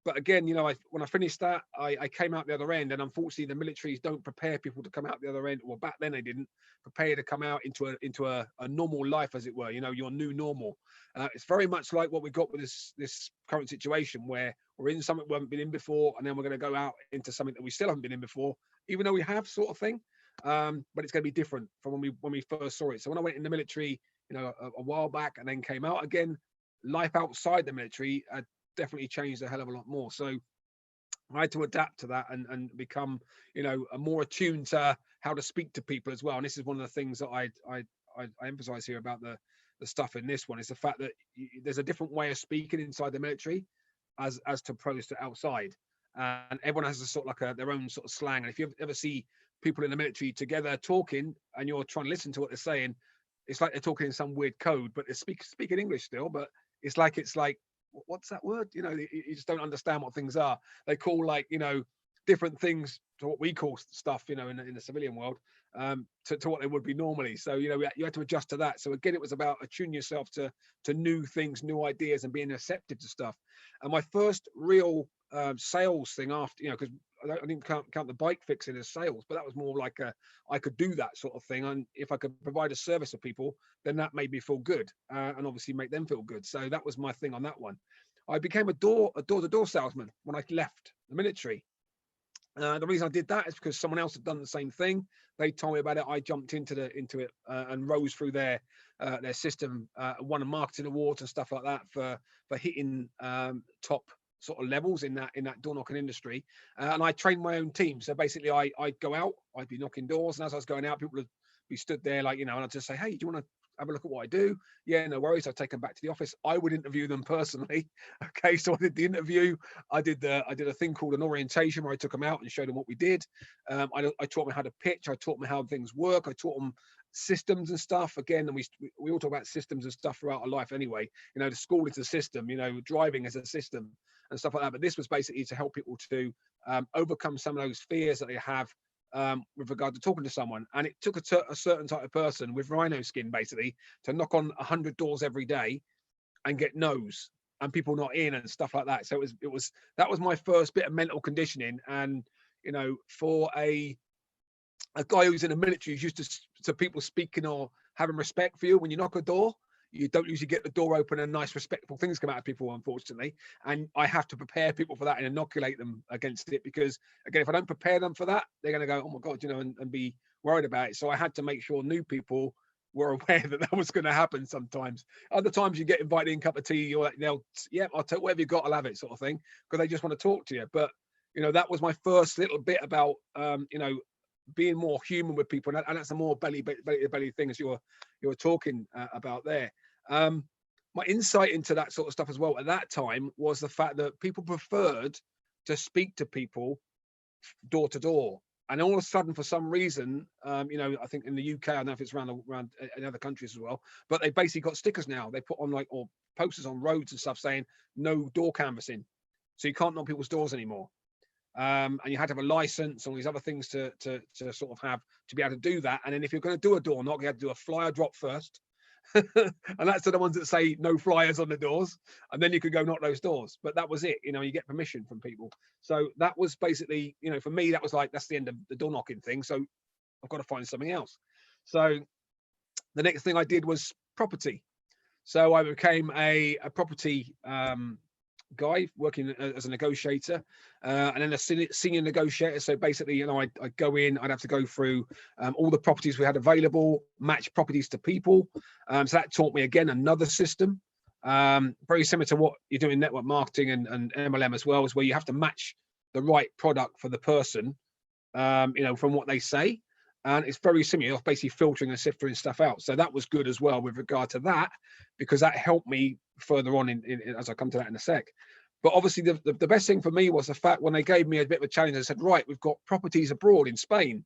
But again, when I finished that, I came out the other end, and unfortunately, the militaries don't prepare people to come out the other end. Well, back then they didn't prepare you to come out into a normal life, as it were. Your new normal. It's very much like what we got with this current situation, where we're in something we haven't been in before, and then we're going to go out into something that we still haven't been in before, even though we have, sort of thing. But it's going to be different from when we first saw it. So when I went in the military, a while back, and then came out again, life outside the military definitely changed a hell of a lot more. So I had to adapt to that and become, more attuned to how to speak to people as well. And this is one of the things that I emphasize here about the stuff in this one, is the fact that there's a different way of speaking inside the military as to opposed to outside. And everyone has a sort of like their own sort of slang. And if you ever see people in the military together talking, and you're trying to listen to what they're saying, it's like they're talking in some weird code, but they're speaking English still, but it's like what's that word? You just don't understand what things are. They call different things to what we call stuff, in the civilian world, to what they would be normally. So, you had to adjust to that. So again, it was about attuning yourself to new things, new ideas, and being receptive to stuff. And my first real sales thing after, because I didn't count the bike fixing as sales, but that was more like I could do that sort of thing. And if I could provide a service to people, then that made me feel good, and obviously make them feel good. So that was my thing on that one. I became a door-to-door salesman when I left the military. The reason I did that is because someone else had done the same thing. They told me about it. I jumped into it and rose through their system, won marketing awards and stuff like that for hitting top sort of levels in that door knocking industry. And I trained my own team. So basically, I'd go out, I'd be knocking doors, and as I was going out, people would be stood there like, and I'd just say, hey, do you want to have a look at what I do? Yeah, no worries. I'd take them back to the office. I would interview them personally. Okay, so I did the interview. I did a thing called an orientation where I took them out and showed them what we did. I taught them how to pitch. I taught them how things work. I taught them systems and stuff. Again, and we all talk about systems and stuff throughout our life anyway. The school is a system. Driving is a system and stuff like that. But this was basically to help people to overcome some of those fears that they have with regard to talking to someone. And it took a certain type of person with rhino skin basically to knock on 100 doors every day and get no's and people not in and stuff like that. So that was my first bit of mental conditioning. And for a guy who's in the military, who's used to people speaking or having respect for you, when you knock a door, you don't usually get the door open and nice respectful things come out of people, unfortunately. And I have to prepare people for that and inoculate them against it, because again, if I don't prepare them for that, they're going to go, oh my God, and be worried about it. So I had to make sure new people were aware that was going to happen sometimes. Other times you get invited in, cup of tea, you're like, I'll take whatever you got, I'll have it, sort of thing, because they just want to talk to you. But that was my first little bit about being more human with people, and that's a more belly thing, as you were talking about there. My insight into that sort of stuff as well at that time was the fact that people preferred to speak to people door to door. And all of a sudden, for some reason, I think in the UK, I don't know if it's around in other countries as well, but they basically got stickers now. They put on or posters on roads and stuff saying no door canvassing. So you can't knock people's doors anymore. And you had to have a license, all these other things to sort of have to be able to do that. And then if you're going to do a door knock, you had to do a flyer drop first. And that's the ones that say no flyers on the doors, and then you could go knock those doors. But that was it. You get permission from people. So that was basically, for me, that was like, that's the end of the door knocking thing. So I've got to find something else. So the next thing I did was property. So I became a property guy working as a negotiator, and then a senior negotiator. So basically, I'd go in, I'd have to go through all the properties we had available, match properties to people. So that taught me, again, another system, very similar to what you do in network marketing and MLM as well, is where you have to match the right product for the person, from what they say. And it's very similar. You're basically filtering and sifting stuff out. So that was good as well with regard to that, because that helped me further on as I come to that in a sec. But obviously the best thing for me was the fact when they gave me a bit of a challenge, they said, right, we've got properties abroad in Spain.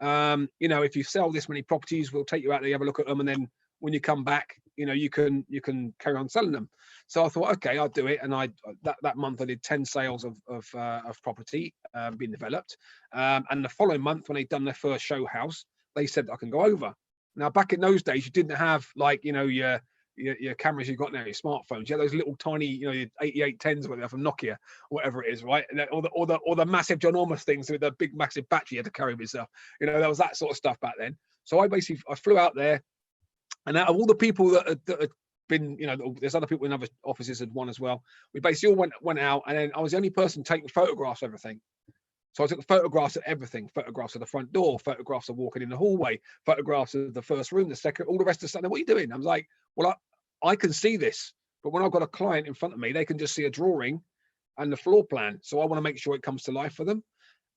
If you sell this many properties, we'll take you out there, have a look at them. And then when you come back, you can carry on selling them. So I thought, okay, I'll do it. And that month I did 10 sales of property being developed. And the following month, when they'd done their first show house, they said I can go over. Now, back in those days, you didn't have your cameras you've got now, your smartphones. You had those little tiny, your 8810s or whatever from Nokia, whatever it is, right? And or the massive, ginormous things with the big, massive battery you had to carry with yourself. There was that sort of stuff back then. So I flew out there, and out of all the people that had been, there's other people in other offices had won as well. We basically all went out, and then I was the only person taking photographs of everything. So I took photographs of everything, photographs of the front door, photographs of walking in the hallway, photographs of the first room, the second, all the rest of the stuff. What are you doing? I was like, well, I can see this, but when I've got a client in front of me, they can just see a drawing and the floor plan. So I want to make sure it comes to life for them.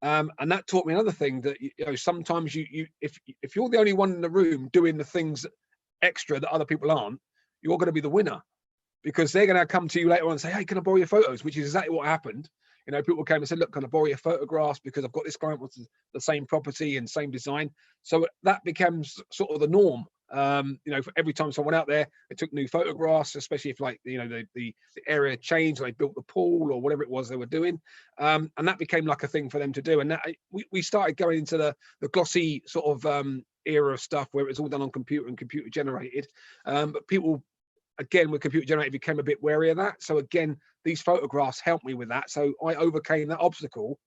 And that taught me another thing, that sometimes if you're the only one in the room doing the things extra that other people aren't, you're going to be the winner, because they're going to come to you later on and say, hey, can I borrow your photos? Which is exactly what happened. People came and said, look, can I borrow your photographs, because I've got this client wants the same property and same design. So that becomes sort of the norm. For every time someone out there, they took new photographs, especially if the area changed, or they built the pool or whatever it was they were doing. And that became like a thing for them to do. And that we started going into the glossy sort of era of stuff where it was all done on computer and computer generated. But people, again, with computer generated, became a bit wary of that. So again, these photographs helped me with that. So I overcame that obstacle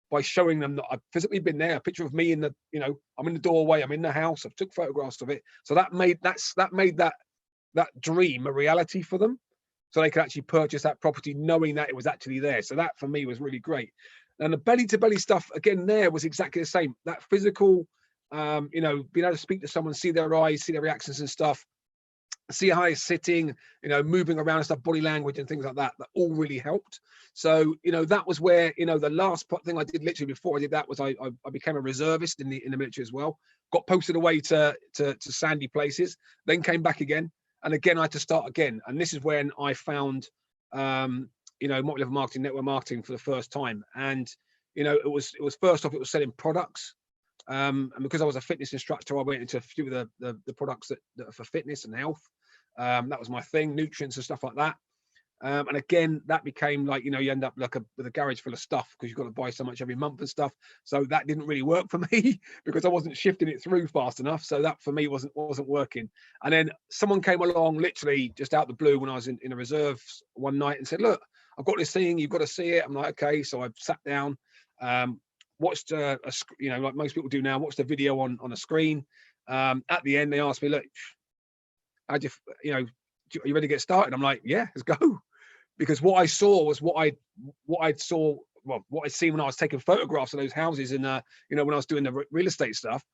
by showing them that I've physically been there, a picture of me in the, I'm in the doorway, I'm in the house, I've took photographs of it. So that made that dream a reality for them. so they could actually purchase that property knowing that it was actually there. So that for me was really great. And the belly to belly stuff again there was exactly the same. That physical, you know, being able to speak to someone, see their eyes, see their reactions and stuff, see how they're sitting, you know, moving around and stuff, body language and things like that, that all really helped. So, you know, that was where, you know, the last thing I did literally before I did that was I became a reservist in the military as well. Got posted away to sandy places, then came back again. And again, I had to start again. And this is when I found, you know, multi-level marketing, network marketing for the first time. And, you know, it was first off, it was selling products. And because I was a fitness instructor, I went into a few of the products that are for fitness and health. That was my thing, nutrients and stuff like that. And again, that became like, you know, you end up like with a garage full of stuff because you've got to buy so much every month and stuff. So that didn't really work for me because I wasn't shifting it through fast enough. So that for me wasn't working. And then someone came along literally just out the blue when I was in a reserve one night and said, look, I've got this thing, you've got to see it. I'm like, okay. So I sat down, watched you know, like most people do now, watched a video on a screen. At the end, they asked me, look, are you ready to get started? I'm like, yeah, let's go. Because what I saw was what I'd seen when I was taking photographs of those houses and you know, when I was doing the real estate stuff,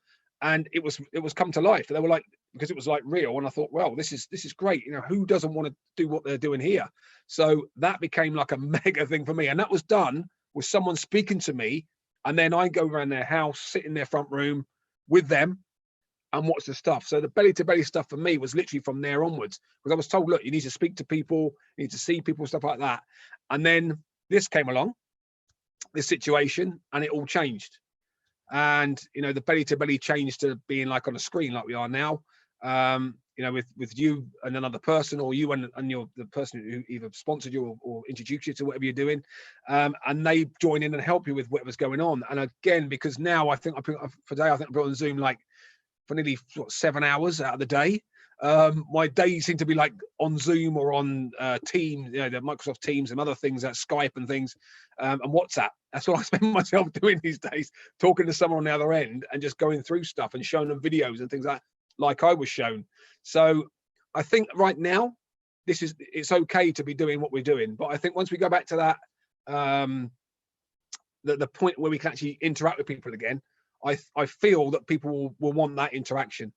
and it was come to life. They were like, because it was like real, and I thought, well, this is great. You know, who doesn't want to do what they're doing here? So that became like a mega thing for me, and that was done with someone speaking to me, and then I go around their house, sit in their front room with them, and watch the stuff. So the belly to belly stuff for me was literally from there onwards, because I was told, look, you need to speak to people, you need to see people, stuff like that. And then this came along, this situation, and it all changed. And, you know, the belly to belly changed to being like on a screen like we are now, you know, with you and another person, or you and the person who either sponsored you or introduced you to whatever you're doing. And they join in and help you with whatever's going on. And again, because now I think I put on Zoom like for nearly 7 hours out of the day. My days seem to be like on Zoom or on Teams, you know, the Microsoft Teams and other things, that Skype and things, and WhatsApp. That's what I spend myself doing these days, talking to someone on the other end and just going through stuff and showing them videos and things like I was shown. So I think right now, it's okay to be doing what we're doing. But I think once we go back to that, the point where we can actually interact with people again, I feel that people will want that interaction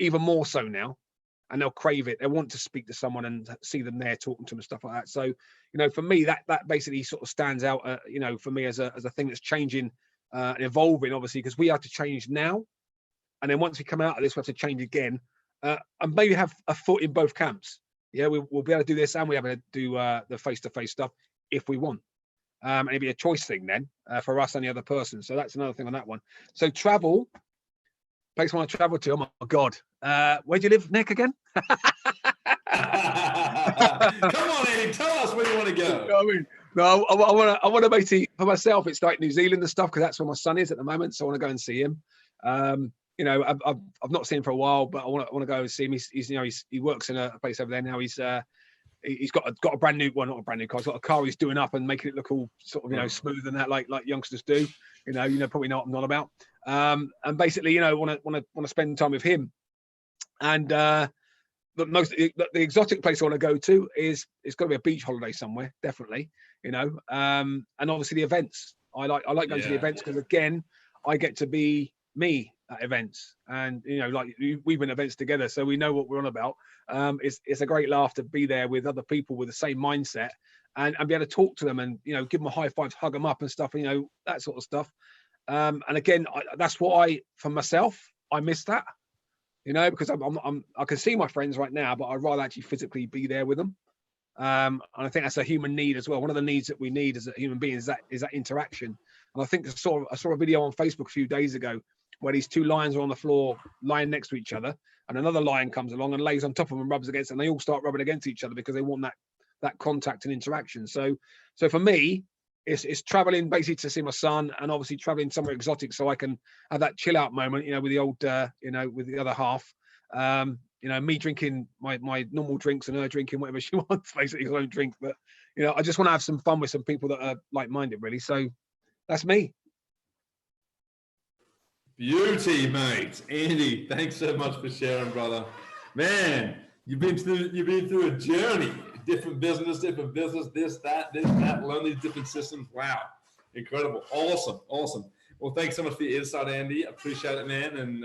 even more so now, and they'll crave it. They want to speak to someone and see them there talking to them and stuff like that. So, you know, for me, that basically sort of stands out, you know, for me as a thing that's changing and evolving, obviously, because we have to change now. And then once we come out of this, we have to change again, and maybe have a foot in both camps. Yeah, we'll be able to do this, and we have to do the face-to-face stuff if we want. And it'd be a choice thing then for us and the other person. So that's another thing on that one. So travel, place I want to travel to. Oh my God. Where do you live, Nick, again? Come on, Eddie, tell us where you want to go. You know what I mean? No, I want to basically, for myself, it's like New Zealand and stuff, because that's where my son is at the moment. So I want to go and see him. You know, I've not seen him for a while, but I want to go and see him. He's you know, he works in a place over there now. He's got a brand new, well, not a brand new car. He's got a car he's doing up and making it look all sort of, you know, smooth and that, like youngsters do. You know, probably know what I'm on about. And basically, you know, want to spend time with him. And the exotic place I want to go to it's got to be a beach holiday somewhere, definitely. You know, and obviously the events. I like going to the events because again, I get to be me at events, and you know, like we've been at events together, so we know what we're on about. It's a great laugh to be there with other people with the same mindset and be able to talk to them and, you know, give them a high five, hug them up and stuff, you know, that sort of stuff. And again, that's what for myself, I miss that, you know, because I can see my friends right now, but I'd rather actually physically be there with them. And I think that's a human need as well. One of the needs that we need as a human being is that interaction. And I think I saw a video on Facebook a few days ago where these two lions are on the floor lying next to each other, and another lion comes along and lays on top of them and rubs against them, and they all start rubbing against each other because they want that contact and interaction. So for me, it's traveling basically to see my son, and obviously traveling somewhere exotic so I can have that chill out moment, you know, with the old you know, with the other half. You know, me drinking my normal drinks and her drinking whatever she wants, basically, because I don't drink. But, you know, I just want to have some fun with some people that are like-minded, really. So that's me. Beauty, mate. Andy, thanks so much for sharing, brother. Man, you've been through a journey. different business, this, that, learn these different systems. Wow, incredible, awesome. Well, thanks so much for your insight, Andy. I appreciate it, man. And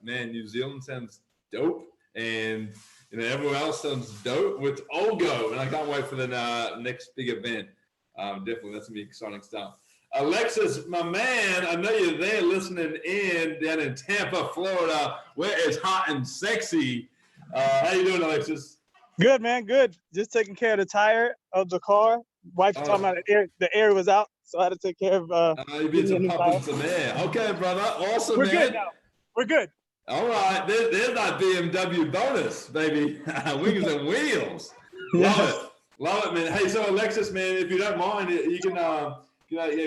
man, New Zealand sounds dope, and everyone else sounds dope. With all go, and I can't wait for the next big event. Definitely, that's gonna be exciting stuff. Alexis, my man, I know you're there listening in down in Tampa, Florida, where it's hot and sexy. How you doing, Alexis? Good, man. Good. Just taking care of the tire of the car. Wife talking about the air was out, so I had to take care of. You've been some pumping some air. Okay, brother. Awesome, We're man. good now. We're good. All right. There's that BMW bonus, baby. Wings and wheels. Love it, man. Hey, so Alexis, man, if you don't mind, you can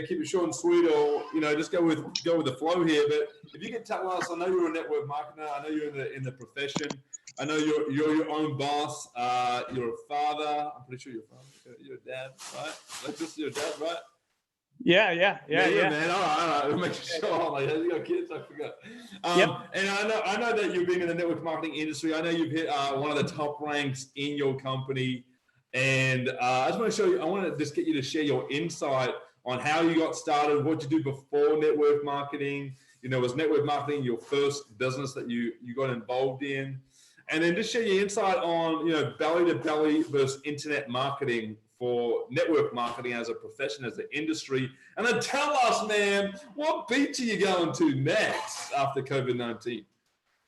keep it short and sweet, or just go with the flow here. But if you can tell us, I know you're a network marketer. I know you're in the profession. I know you're your own boss. You're a father. I'm pretty sure you're a father. You're a dad, right? Alexis, you're a dad, right? Yeah, Man. All right. We'll make sure. Like, have you got kids? I forgot. And I know that you've been in the network marketing industry. I know you've hit one of the top ranks in your company. And I just want to show you. I want to just get you to share your insight on how you got started, what you do before network marketing. Was network marketing your first business that you got involved in? And then just share your insight on, belly to belly versus internet marketing for network marketing as a profession, as an industry. And then tell us, man, what beach are you going to next after COVID-19?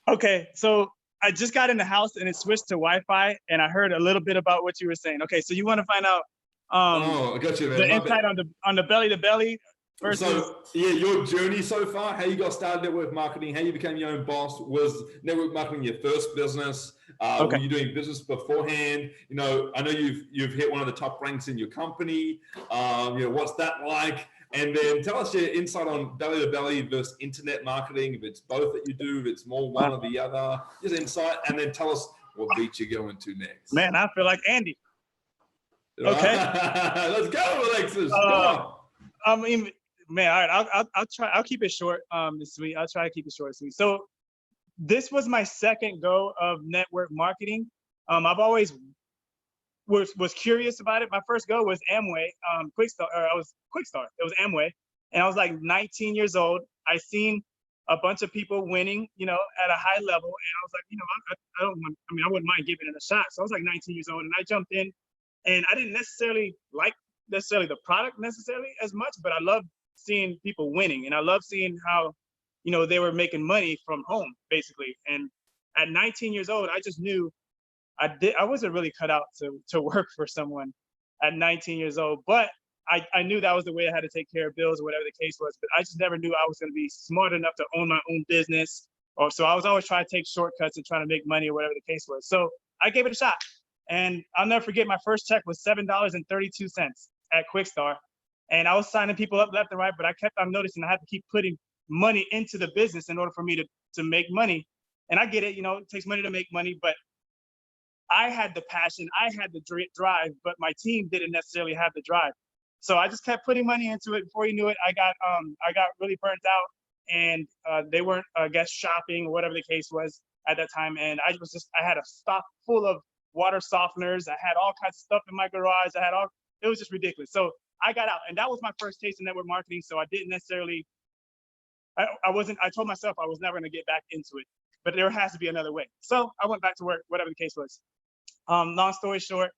Okay, so I just got in the house and it switched to Wi-Fi, and I heard a little bit about what you were saying. Okay, so you want to find out I got you, man. the insight on the belly to belly versus. So your journey so far, how you got started network marketing, how you became your own boss. Was network marketing your first business? Were you doing business beforehand? I know you've hit one of the top ranks in your company. What's that like? And then tell us your insight on belly to belly versus internet marketing. If it's both that you do, if it's more one or the other, just insight. And then tell us what beach you're going to next. Man, I feel like Andy. Okay, let's go, Alexis. Come on. I mean, man, all right, I'll try. I'll keep it short, and sweet. I'll try to keep it short and sweet. So this was my second go of network marketing. I've always was curious about it. My first go was Amway, Quickstar. I was Quickstar. It was Amway, and I was like 19 years old. I seen a bunch of people winning, at a high level, and I was like, I wouldn't mind giving it a shot. So I was like 19 years old, and I jumped in, and I didn't necessarily like the product necessarily as much, but I love seeing people winning, and I love seeing how, they were making money from home, basically. And at 19 years old, I just knew I wasn't really cut out to work for someone at 19 years old, but I knew that was the way I had to take care of bills or whatever the case was. But I just never knew I was going to be smart enough to own my own business, so I was always trying to take shortcuts and trying to make money or whatever the case was. So I gave it a shot, and I'll never forget, my first check was $7.32 at Quickstar. And I was signing people up left and right, but I kept on noticing I had to keep putting money into the business in order for me to make money. And I get it, it takes money to make money, but I had the passion, I had the drive, but my team didn't necessarily have the drive. So I just kept putting money into it. Before you knew it, I got really burnt out, and they weren't, I guess, shopping or whatever the case was at that time. And I had a stock full of water softeners. I had all kinds of stuff in my garage. It was just ridiculous. So I got out, and that was my first taste of network marketing. So I didn't necessarily, I told myself I was never going to get back into it, but there has to be another way. So I went back to work, whatever the case was. Long story short,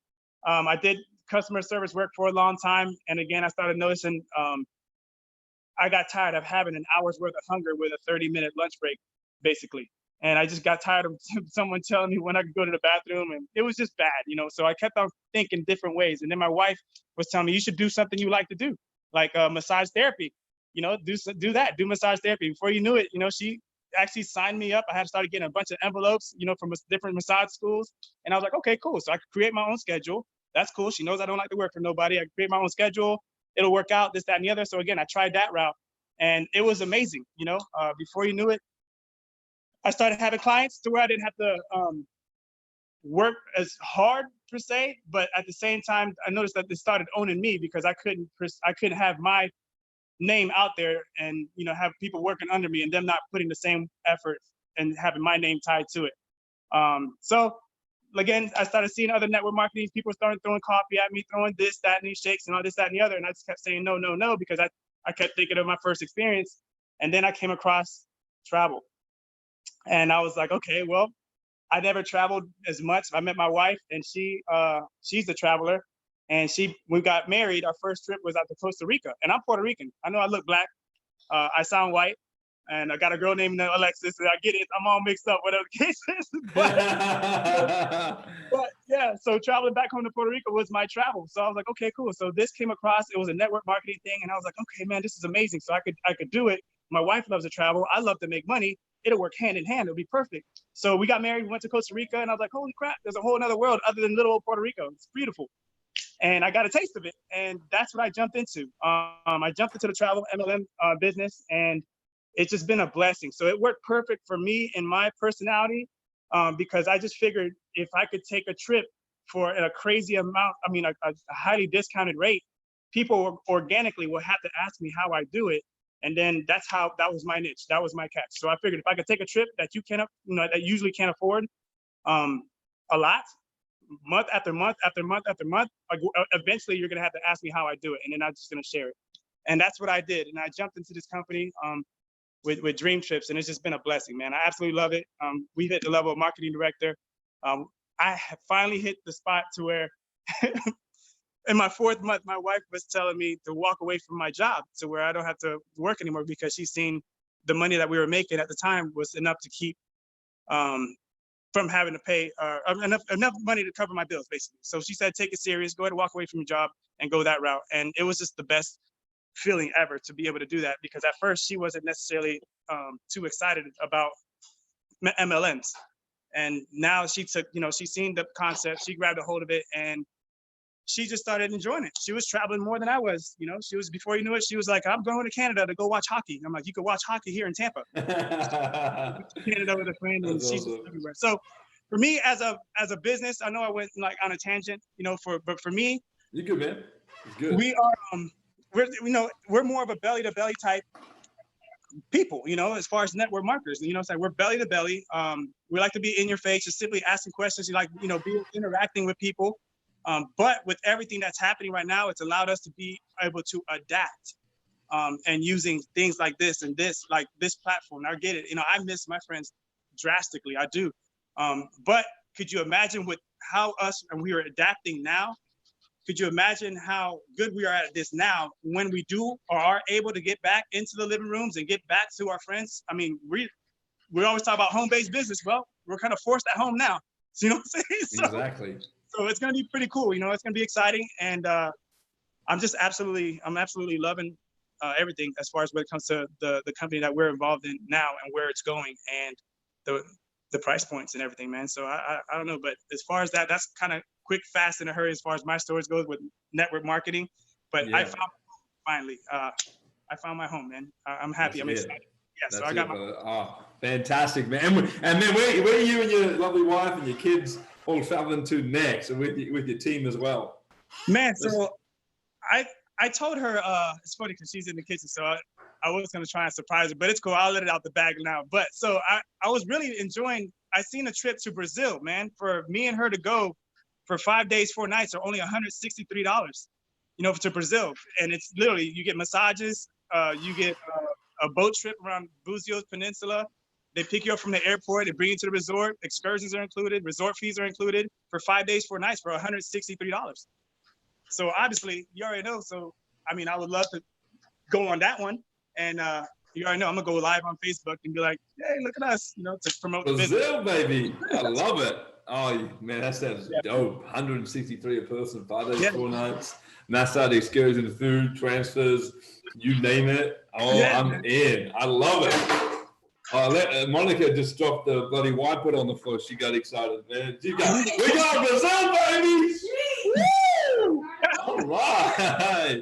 I did customer service work for a long time. And again, I started noticing I got tired of having an hour's worth of hunger with a 30-minute lunch break, basically. And I just got tired of someone telling me when I could go to the bathroom, and it was just bad, So I kept on thinking different ways. And then my wife was telling me, you should do something you like to do, like massage therapy. Do that, do massage therapy. Before you knew it, she actually signed me up. I had started getting a bunch of envelopes, from different massage schools. And I was like, okay, cool. So I could create my own schedule. That's cool. She knows I don't like to work for nobody. I create my own schedule. It'll work out, this, that, and the other. So again, I tried that route, and it was amazing. Before you knew it, I started having clients to where I didn't have to work as hard per se, but at the same time, I noticed that they started owning me because I couldn't have my name out there and have people working under me and them not putting the same effort and having my name tied to it. So again, I started seeing other network marketing. People started throwing coffee at me, throwing this, that, and these shakes and all this, that, and the other. And I just kept saying no, no, no, because I kept thinking of my first experience. And then I came across travel. And I was like, okay, well, I never traveled as much. I met my wife, and she's a traveler. And we got married. Our first trip was out to Costa Rica. And I'm Puerto Rican. I know I look black. I sound white. And I got a girl named Alexis. And I get it. I'm all mixed up, whatever the case is. But yeah, so traveling back home to Puerto Rico was my travel. So I was like, okay, cool. So this came across. It was a network marketing thing. And I was like, okay, man, this is amazing. So I could do it. My wife loves to travel. I love to make money. It'll work hand in hand. It'll be perfect. So we got married. We went to Costa Rica. And I was like, holy crap, there's a whole other world other than little old Puerto Rico. It's beautiful. And I got a taste of it. And that's what I jumped into. I jumped into the travel MLM business, and it's just been a blessing. So it worked perfect for me and my personality, because I just figured if I could take a trip for a crazy amount, I mean, a highly discounted rate, people organically will have to ask me how I do it. And then that was my niche. That was my catch. So I figured if I could take a trip that that usually can't afford a lot, month after month after month after month, eventually you're gonna have to ask me how I do it, and then I'm just gonna share it. And that's what I did. And I jumped into this company with Dream Trips, and it's just been a blessing, man. I absolutely love it. We've hit the level of marketing director. I have finally hit the spot to where in my 4th month, my wife was telling me to walk away from my job to where I don't have to work anymore, because she's seen the money that we were making at the time was enough to keep from having to pay enough money to cover my bills, basically. So she said, take it serious, go ahead and walk away from your job and go that route. And it was just the best feeling ever to be able to do that, because at first she wasn't necessarily too excited about MLMs. And now she took, she's seen the concept, she grabbed a hold of it, and she just started enjoying it. She was traveling more than I was. She was, before you knew it, she was like, I'm going to Canada to go watch hockey. And I'm like, you could watch hockey here in Tampa. Canada with a friend, and she's just everywhere. So for me, as a business, I know I went like on a tangent, but for me, you're good, man. It's good. We are, we're more of a belly to belly type people, as far as network marketers. It's like we're belly to belly. We like to be in your face, just simply asking questions. You like, be interacting with people. But with everything that's happening right now, it's allowed us to be able to adapt and using things like this and this platform. I get it. I miss my friends drastically. I do. But could you imagine with how we are adapting now? Could you imagine how good we are at this now when we do or are able to get back into the living rooms and get back to our friends? I mean, we always talk about home-based business. Well, we're kind of forced at home now. So, you know what I'm saying? Exactly. So it's going to be pretty cool. It's going to be exciting. And I'm absolutely loving everything as far as when it comes to the company that we're involved in now and where it's going and the price points and everything, man. So I don't know, but as far as that's kind of quick, fast, in a hurry as far as my stories goes with network marketing. But yeah. I found my home, man. I'm happy. I'm excited. Yeah, so I got fantastic, man. And then where are you and your lovely wife and your kids all traveling to next, and with your team as well? Man, so I told her, it's funny because she's in the kitchen, so I was going to try and surprise her, but it's cool. I'll let it out the bag now. But so I was really enjoying, I seen a trip to Brazil, man, for me and her to go for 5 days, 4 nights are only $163, to Brazil. And it's literally, you get massages, you get a boat trip around Búzios Peninsula. They pick you up from the airport, they bring you to the resort, excursions are included, resort fees are included for 5 days, 4 nights for $163. So obviously, you already know. So, I mean, I would love to go on that one. And you already know, I'm gonna go live on Facebook and be like, hey, look at us, to promote the business. Brazil, baby. I love it. Oh, man, that sounds dope. 163 a person, 5 days, 4 nights. Massage, excursion, food, transfers, you name it. Oh, yeah, I'm in. I love it. Monica just dropped the bloody whiteboard on the floor. She got excited, man. We got Brazil, baby! Woo! All right.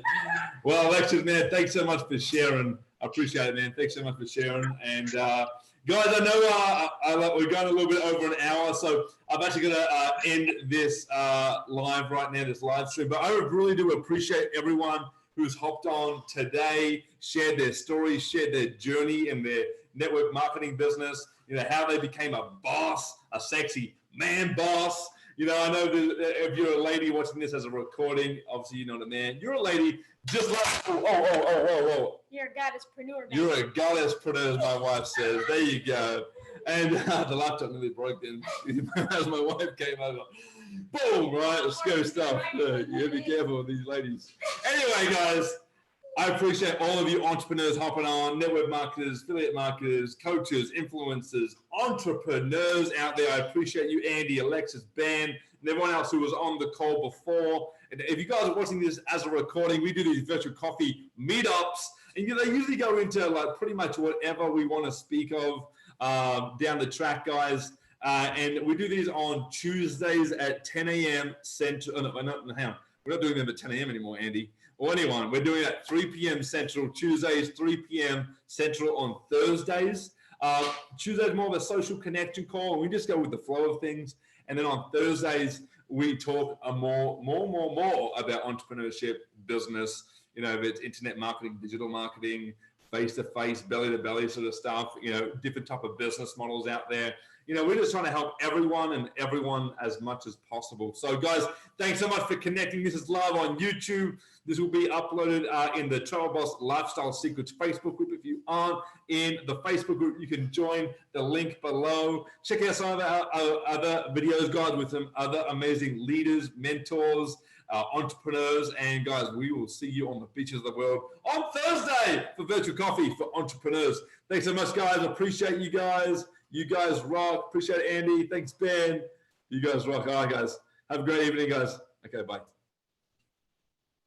Well, Alexis, man, thanks so much for sharing. I appreciate it, man. Thanks so much for sharing. And guys, I know we're going a little bit over an hour, so I'm actually going to end this live right now, this live stream. But I really do appreciate everyone who's hopped on today, shared their stories, shared their journey in their network marketing business, how they became a boss, a sexy man boss, You know, I know that if you're a lady watching this as a recording, obviously you're not a man. You're a lady just like, whoa. You're a goddesspreneur. You're a goddesspreneur, as my wife says. There you go. And the laptop nearly broke then as my wife came over. Boom, right? Scary stuff. You be careful with these ladies. Anyway, guys, I appreciate all of you entrepreneurs hopping on, network marketers, affiliate marketers, coaches, influencers, entrepreneurs out there. I appreciate you, Andy, Alexis, Ben, and everyone else who was on the call before. And if you guys are watching this as a recording, we do these virtual coffee meetups, and they usually go into like pretty much whatever we want to speak of down the track, guys. And we do these on Tuesdays at 10 a.m. Central. No, we're not doing them at 10 a.m. anymore, Andy. Or anyone. We're doing it at 3 p.m. Central. Tuesdays, 3 p.m. Central on Thursdays. Tuesdays more of a social connection call. We just go with the flow of things. And then on Thursdays, we talk more about entrepreneurship, business, you know, if it's internet marketing, digital marketing, face-to-face, belly-to-belly sort of stuff, you know, different type of business models out there. You know, we're just trying to help everyone as much as possible. So, guys, thanks so much for connecting. This is live on YouTube. This will be uploaded in the Travel Boss Lifestyle Secrets Facebook group. If you aren't in the Facebook group, you can join the link below. Check out some of our other videos, guys, with some other amazing leaders, mentors, entrepreneurs. And, guys, we will see you on the beaches of the world on Thursday for Virtual Coffee for Entrepreneurs. Thanks so much, guys. Appreciate you guys. You guys rock. Appreciate it, Andy. Thanks, Ben. You guys rock. All right, guys. Have a great evening, guys. Okay, bye.